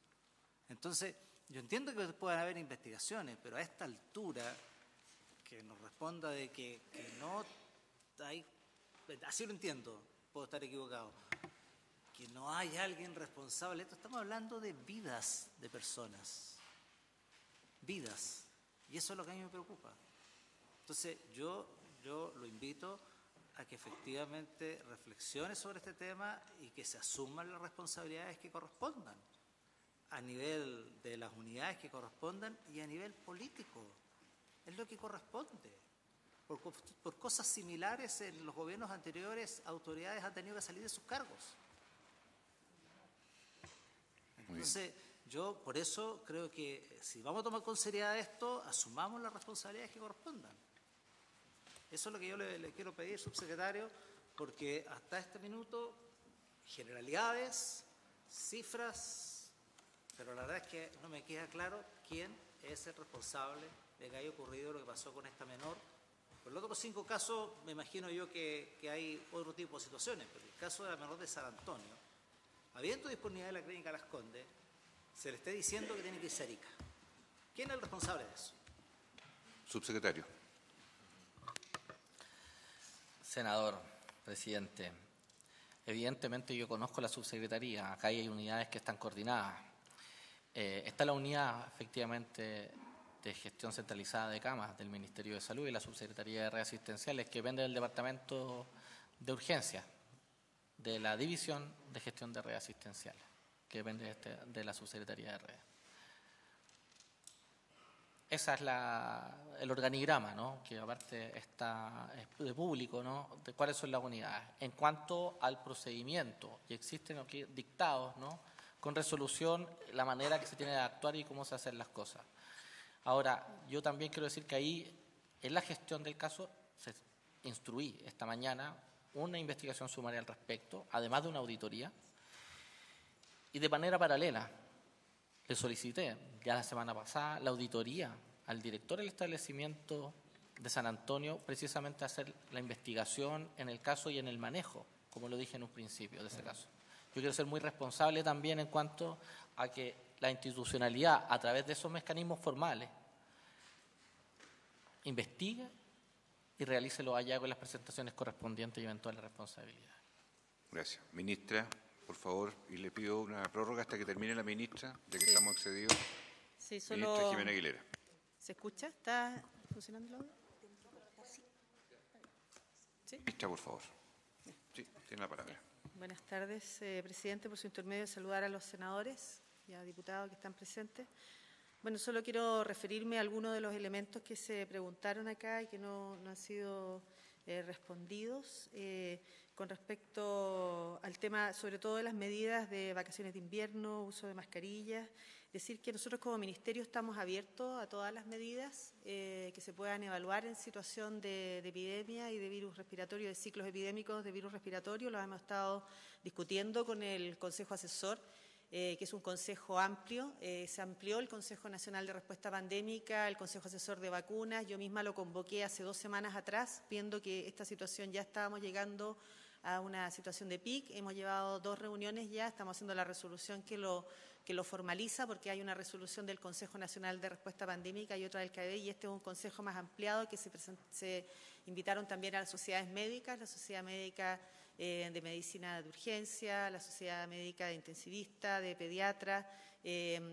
Entonces, yo entiendo que puedan haber investigaciones, pero a esta altura, que nos responda de que no hay, así lo entiendo, puedo estar equivocado, que no hay alguien responsable de esto. Estamos hablando de vidas de personas. Vidas. Y eso es lo que a mí me preocupa. Entonces, yo lo invito a que efectivamente reflexione sobre este tema y que se asuman las responsabilidades que correspondan a nivel de las unidades que correspondan y a nivel político. Es lo que corresponde. Por cosas similares en los gobiernos anteriores, autoridades han tenido que salir de sus cargos. Entonces, yo por eso creo que si vamos a tomar con seriedad esto, asumamos las responsabilidades que correspondan. Eso es lo que yo le quiero pedir, subsecretario, porque hasta este minuto, generalidades, cifras, pero la verdad es que no me queda claro quién es el responsable de que haya ocurrido lo que pasó con esta menor. Por los otros 5 casos, me imagino yo que hay otro tipo de situaciones, pero el caso de la menor de San Antonio, habiendo disponibilidad de la Clínica Las Condes, se le está diciendo que tiene que irse a Arica. ¿Quién es el responsable de eso? Subsecretario. Senador, presidente, evidentemente yo conozco la subsecretaría, acá hay unidades que están coordinadas. Está la unidad, efectivamente, de gestión centralizada de camas del Ministerio de Salud y la subsecretaría de redes asistenciales, que depende del Departamento de Urgencias, de la División de Gestión de Redes Asistenciales, que depende de la subsecretaría de redes. Esa es el organigrama, ¿no?, que aparte está de público, ¿no?, de cuáles son las unidades. En cuanto al procedimiento, y existen aquí dictados, ¿no?, con resolución, la manera que se tiene de actuar y cómo se hacen las cosas. Ahora, yo también quiero decir que ahí En la gestión del caso se instruí esta mañana una investigación sumaria al respecto, además de una auditoría, y de manera paralela le solicité ya la semana pasada la auditoría al director del establecimiento de San Antonio, precisamente a hacer la investigación en el caso y en el manejo, como lo dije en un principio de ese caso. Yo quiero ser muy responsable también en cuanto a que la institucionalidad, a través de esos mecanismos formales, investigue y realice los hallazgos y las presentaciones correspondientes y eventuales responsabilidades. Gracias. Ministra, por favor, y le pido una prórroga hasta que termine la ministra, ya que estamos excedidos. Sí, solo... Ministra Jimena Aguilera. ¿Se escucha? ¿Está funcionando el audio? ¿Sí? Ministra, por favor. Sí, tiene la palabra. Buenas tardes, presidente. Por su intermedio, saludar a los senadores y a diputados que están presentes. Bueno, solo quiero referirme a algunos de los elementos que se preguntaron acá y que no han sido respondidos. Con respecto al tema, sobre todo de las medidas de vacaciones de invierno, uso de mascarillas, decir que nosotros como Ministerio estamos abiertos a todas las medidas que se puedan evaluar en situación de epidemia y de virus respiratorio, de ciclos epidémicos de virus respiratorio. Lo hemos estado discutiendo con el Consejo Asesor, que es un consejo amplio. Se amplió el Consejo Nacional de Respuesta Pandémica, el Consejo Asesor de Vacunas. Yo misma lo convoqué hace 2 semanas atrás, viendo que esta situación ya estábamos llegando a una situación de PIC. Hemos llevado 2 reuniones ya, estamos haciendo la resolución que lo formaliza, porque hay una resolución del Consejo Nacional de Respuesta Pandémica y otra del CABE, y este es un consejo más ampliado que se invitaron también a las sociedades médicas, la Sociedad Médica de Medicina de Urgencia, la Sociedad Médica de Intensivista, de Pediatra,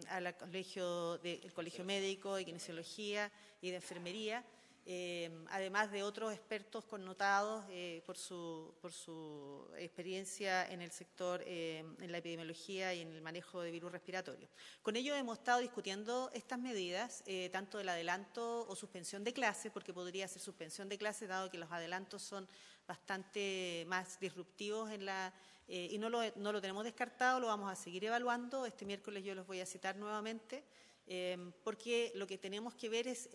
al Colegio Médico de Kinesiología y de Enfermería, además de otros expertos connotados por su experiencia en el sector, en la epidemiología y en el manejo de virus respiratorios. Con ellos hemos estado discutiendo estas medidas, tanto del adelanto o suspensión de clases, porque podría ser suspensión de clases, dado que los adelantos son bastante más disruptivos y no lo tenemos descartado, lo vamos a seguir evaluando. Este miércoles yo los voy a citar nuevamente, porque lo que tenemos que ver es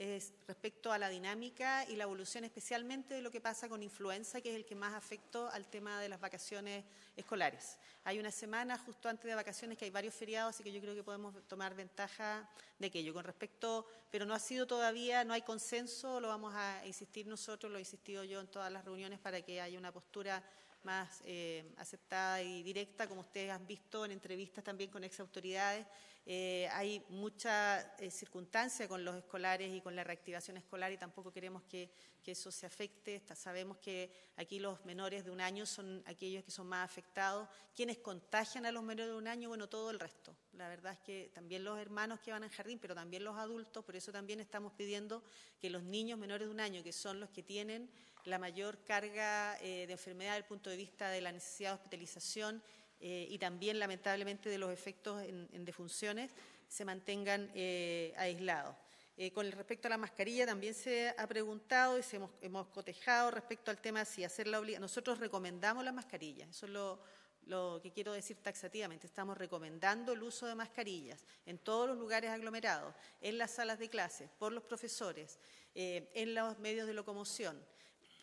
respecto a la dinámica y la evolución, especialmente de lo que pasa con influenza, que es el que más afecta al tema de las vacaciones escolares. Hay una semana justo antes de vacaciones que hay varios feriados, así que yo creo que podemos tomar ventaja de aquello. Con respecto, pero no ha sido todavía, no hay consenso, lo vamos a insistir nosotros, lo he insistido yo en todas las reuniones para que haya una postura más aceptada y directa, como ustedes han visto en entrevistas también con exautoridades. Hay mucha circunstancia con los escolares y con la reactivación escolar y tampoco queremos que eso se afecte. Sabemos que aquí los menores de 1 año son aquellos que son más afectados. ¿Quiénes contagian a los menores de 1 año? Bueno, todo el resto. La verdad es que también los hermanos que van al jardín, pero también los adultos. Por eso también estamos pidiendo que los niños menores de 1 año, que son los que tienen la mayor carga de enfermedad desde el punto de vista de la necesidad de hospitalización, y también, lamentablemente, de los efectos en defunciones, se mantengan aislados. Con respecto a la mascarilla, también se ha preguntado y hemos cotejado respecto al tema de si hacerla obligatoria. Nosotros recomendamos la mascarilla, eso es lo que quiero decir taxativamente. Estamos recomendando el uso de mascarillas en todos los lugares aglomerados, en las salas de clases, por los profesores, en los medios de locomoción,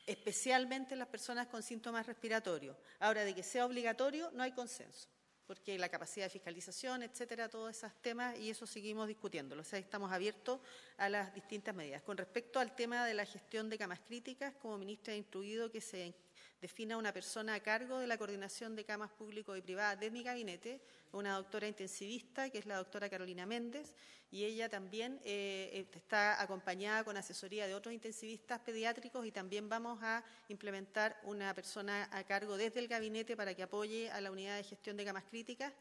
especialmente las personas con síntomas respiratorios. Ahora, de que sea obligatorio, no hay consenso, porque la capacidad de fiscalización, etcétera, todos esos temas, y eso seguimos discutiéndolo. O sea, estamos abiertos a las distintas medidas. Con respecto al tema de la gestión de camas críticas, como ministra he instruido que se defina una persona a cargo de la coordinación de camas públicos y privadas de mi gabinete, una doctora intensivista, que es la doctora Carolina Méndez, y ella también está acompañada con asesoría de otros intensivistas pediátricos, y también vamos a implementar una persona a cargo desde el gabinete para que apoye a la unidad de gestión de camas críticas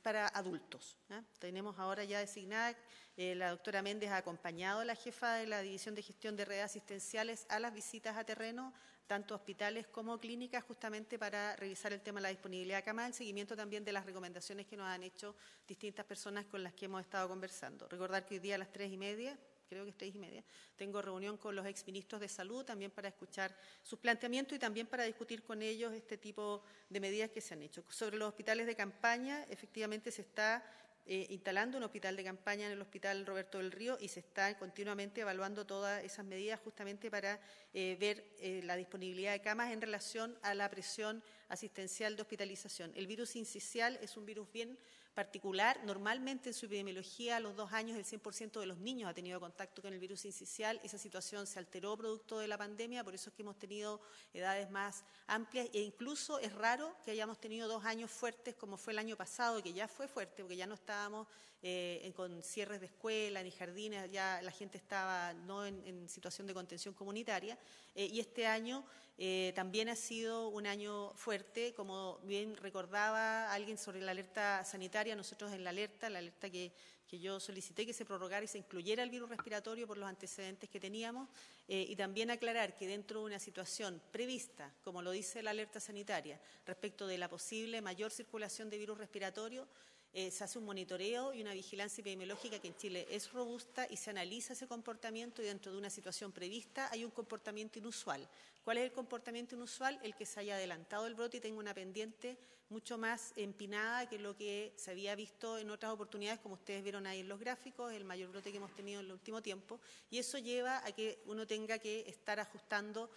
para adultos. Tenemos ahora ya designada, la doctora Méndez ha acompañado a la jefa de la División de Gestión de Redes Asistenciales a las visitas a terreno, tanto hospitales como clínicas, justamente para revisar el tema de la disponibilidad de camas, el seguimiento también de las recomendaciones que nos han hecho distintas personas con las que hemos estado conversando. Recordar que hoy día a las 3:30, creo que es 3:30, tengo reunión con los exministros de Salud también para escuchar sus planteamientos y también para discutir con ellos este tipo de medidas que se han hecho. Sobre los hospitales de campaña, efectivamente se está instalando un hospital de campaña en el Hospital Roberto del Río y se está continuamente evaluando todas esas medidas justamente para ver la disponibilidad de camas en relación a la presión asistencial de hospitalización. El virus sincicial es un virus bien particular. Normalmente en su epidemiología a los 2 años el 100% de los niños ha tenido contacto con el virus sincicial. Esa situación se alteró producto de la pandemia, por eso es que hemos tenido edades más amplias e incluso es raro que hayamos tenido 2 años fuertes como fue el año pasado, que ya fue fuerte porque ya no estábamos con cierres de escuela ni jardines, ya la gente estaba no en situación de contención comunitaria y este año también ha sido un año fuerte, como bien recordaba alguien sobre la alerta sanitaria. Nosotros en la alerta que yo solicité que se prorrogara y se incluyera el virus respiratorio por los antecedentes que teníamos y también aclarar que dentro de una situación prevista, como lo dice la alerta sanitaria, respecto de la posible mayor circulación de virus respiratorio, se hace un monitoreo y una vigilancia epidemiológica que en Chile es robusta y se analiza ese comportamiento y dentro de una situación prevista hay un comportamiento inusual. ¿Cuál es el comportamiento inusual? El que se haya adelantado el brote y tenga una pendiente mucho más empinada que lo que se había visto en otras oportunidades, como ustedes vieron ahí en los gráficos, el mayor brote que hemos tenido en el último tiempo, y eso lleva a que uno tenga que estar ajustando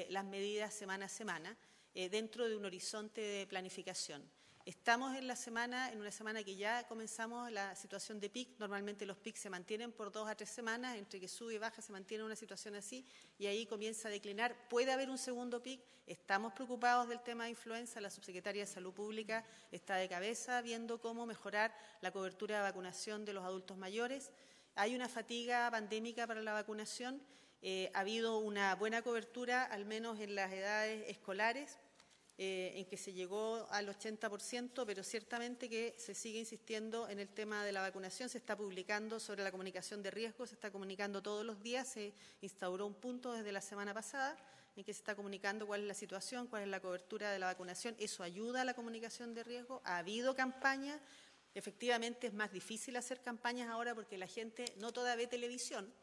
las medidas semana a semana dentro de un horizonte de planificación. Estamos en una semana que ya comenzamos la situación de pic. Normalmente los pics se mantienen por 2 a 3 semanas, entre que sube y baja se mantiene una situación así y ahí comienza a declinar. Puede haber un segundo pic. Estamos preocupados del tema de influenza. La subsecretaria de Salud Pública está de cabeza viendo cómo mejorar la cobertura de vacunación de los adultos mayores. Hay una fatiga pandémica para la vacunación. Ha habido una buena cobertura, al menos en las edades escolares, en que se llegó al 80%, pero ciertamente que se sigue insistiendo en el tema de la vacunación. Se está publicando sobre la comunicación de riesgo, se está comunicando todos los días, se instauró un punto desde la semana pasada en que se está comunicando cuál es la situación, cuál es la cobertura de la vacunación. Eso ayuda a la comunicación de riesgo. Ha habido campañas. Efectivamente es más difícil hacer campañas ahora porque la gente no toda ve televisión.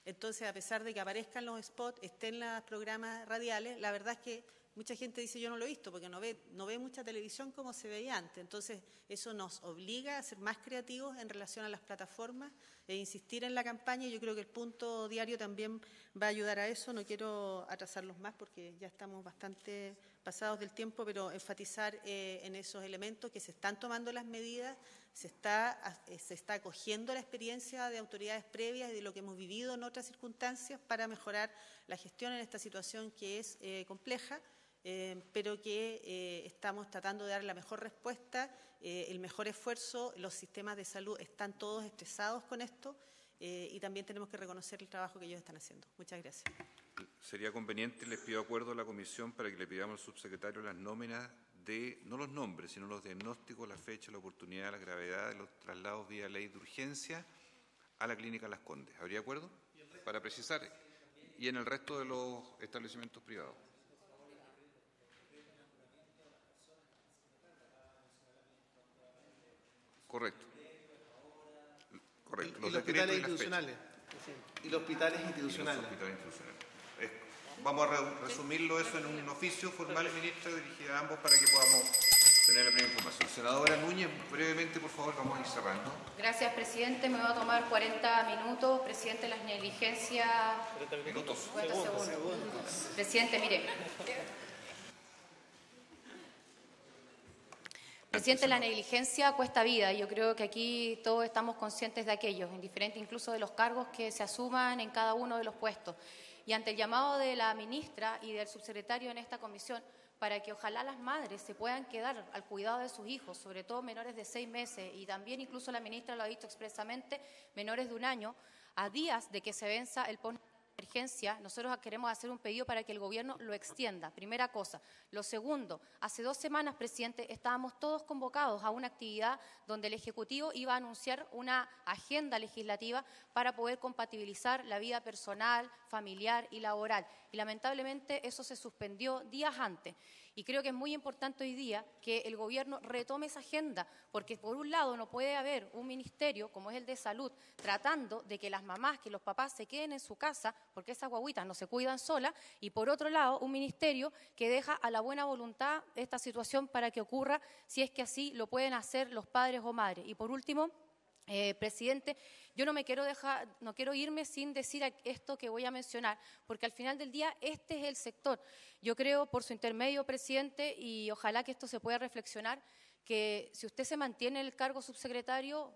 Entonces, a pesar de que aparezcan los spots, estén los programas radiales, la verdad es que mucha gente dice yo no lo he visto porque no ve mucha televisión como se veía antes. Entonces, eso nos obliga a ser más creativos en relación a las plataformas e insistir en la campaña. Yo creo que el punto diario también va a ayudar a eso. No quiero atrasarlos más porque ya estamos bastante pasados del tiempo, pero enfatizar en esos elementos que se están tomando las medidas, se está acogiendo la experiencia de autoridades previas y de lo que hemos vivido en otras circunstancias para mejorar la gestión en esta situación que es compleja, pero que estamos tratando de dar la mejor respuesta, el mejor esfuerzo. Los sistemas de salud están todos estresados con esto y también tenemos que reconocer el trabajo que ellos están haciendo. Muchas gracias. Sería conveniente, les pido acuerdo a la comisión para que le pidamos al subsecretario las nóminas de, no los nombres, sino los diagnósticos, la fecha, la oportunidad, la gravedad de los traslados vía ley de urgencia a la clínica Las Condes. ¿Habría acuerdo? Para precisar. Y en el resto de los establecimientos privados. Correcto. Correcto. Los hospitales institucionales. Y los hospitales institucionales. Vamos a resumirlo eso en un oficio formal, ministra, dirigido a ambos para que podamos tener la primera información. Senadora Núñez, brevemente, por favor, vamos a ir cerrando. Gracias, presidente. Me va a tomar 40 minutos. Presidente, las negligencias... 40 minutos. 50 segundos. Presidente, mire. Presidente, la negligencia cuesta vida. Yo creo que aquí todos estamos conscientes de aquello, indiferente incluso de los cargos que se asuman en cada uno de los puestos. Y ante el llamado de la ministra y del subsecretario en esta comisión para que ojalá las madres se puedan quedar al cuidado de sus hijos, sobre todo menores de 6 meses, y también incluso la ministra lo ha dicho expresamente, menores de 1 año, a días de que se venza el post emergencia, nosotros queremos hacer un pedido para que el gobierno lo extienda, primera cosa. Lo segundo, hace 2 semanas, presidente, estábamos todos convocados a una actividad donde el Ejecutivo iba a anunciar una agenda legislativa para poder compatibilizar la vida personal, familiar y laboral. Y lamentablemente eso se suspendió días antes. Y creo que es muy importante hoy día que el gobierno retome esa agenda, porque por un lado no puede haber un ministerio como es el de salud tratando de que las mamás, que los papás se queden en su casa porque esas guaguitas no se cuidan solas, y por otro lado un ministerio que deja a la buena voluntad esta situación para que ocurra si es que así lo pueden hacer los padres o madres. Y por último, presidente, yo no quiero irme sin decir esto que voy a mencionar, porque al final del día este es el sector. Yo creo, por su intermedio, presidente, y ojalá que esto se pueda reflexionar, que si usted se mantiene en el cargo subsecretario,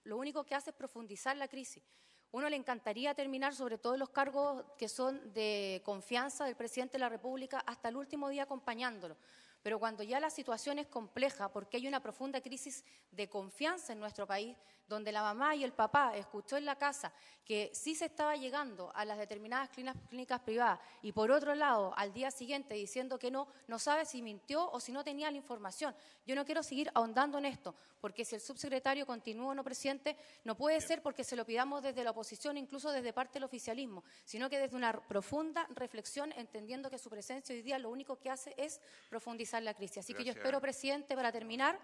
lo único que hace es profundizar la crisis. Uno le encantaría terminar, sobre todo los cargos que son de confianza del presidente de la República, hasta el último día acompañándolo. Pero cuando ya la situación es compleja, porque hay una profunda crisis de confianza en nuestro país, donde la mamá y el papá escuchó en la casa que sí se estaba llegando a las determinadas clínicas privadas y por otro lado, al día siguiente diciendo que no sabe si mintió o si no tenía la información. Yo no quiero seguir ahondando en esto, porque si el subsecretario continúa o no, presidente, no puede ser porque se lo pidamos desde la oposición, incluso desde parte del oficialismo, sino que desde una profunda reflexión, entendiendo que su presencia hoy día lo único que hace es profundizar la crisis. Así que yo espero, presidente, para terminar,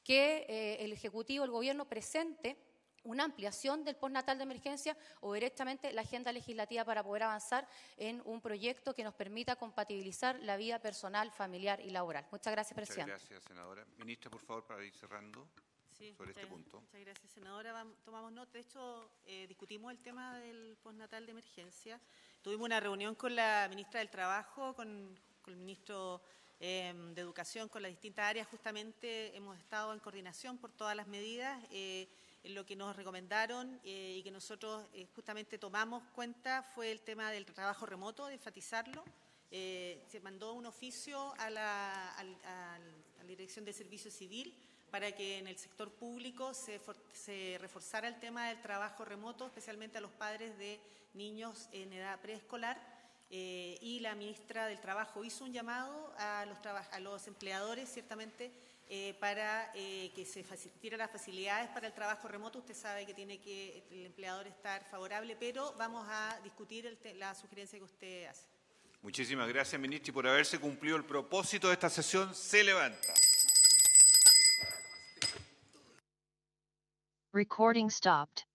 que el Ejecutivo, el Gobierno, presente una ampliación del postnatal de emergencia o directamente la agenda legislativa para poder avanzar en un proyecto que nos permita compatibilizar la vida personal, familiar y laboral. Muchas gracias, presidente. Muchas gracias, senadora. Ministra, por favor, para ir cerrando sobre este punto. Muchas gracias, senadora. Tomamos nota. De hecho, discutimos el tema del postnatal de emergencia. Tuvimos una reunión con la ministra del Trabajo, con el ministro de Educación, con las distintas áreas. Justamente hemos estado en coordinación por todas las medidas. Lo que nos recomendaron y que nosotros justamente tomamos cuenta fue el tema del trabajo remoto, de enfatizarlo. Se mandó un oficio a la Dirección de Servicio Civil para que en el sector público se reforzara el tema del trabajo remoto, especialmente a los padres de niños en edad preescolar. Y la ministra del Trabajo hizo un llamado a los empleadores, ciertamente, para que se faciliten las facilidades para el trabajo remoto. Usted sabe que tiene que el empleador estar favorable, pero vamos a discutir la sugerencia que usted hace. Muchísimas gracias, ministra, y por haberse cumplido el propósito de esta sesión, se levanta. Recording stopped.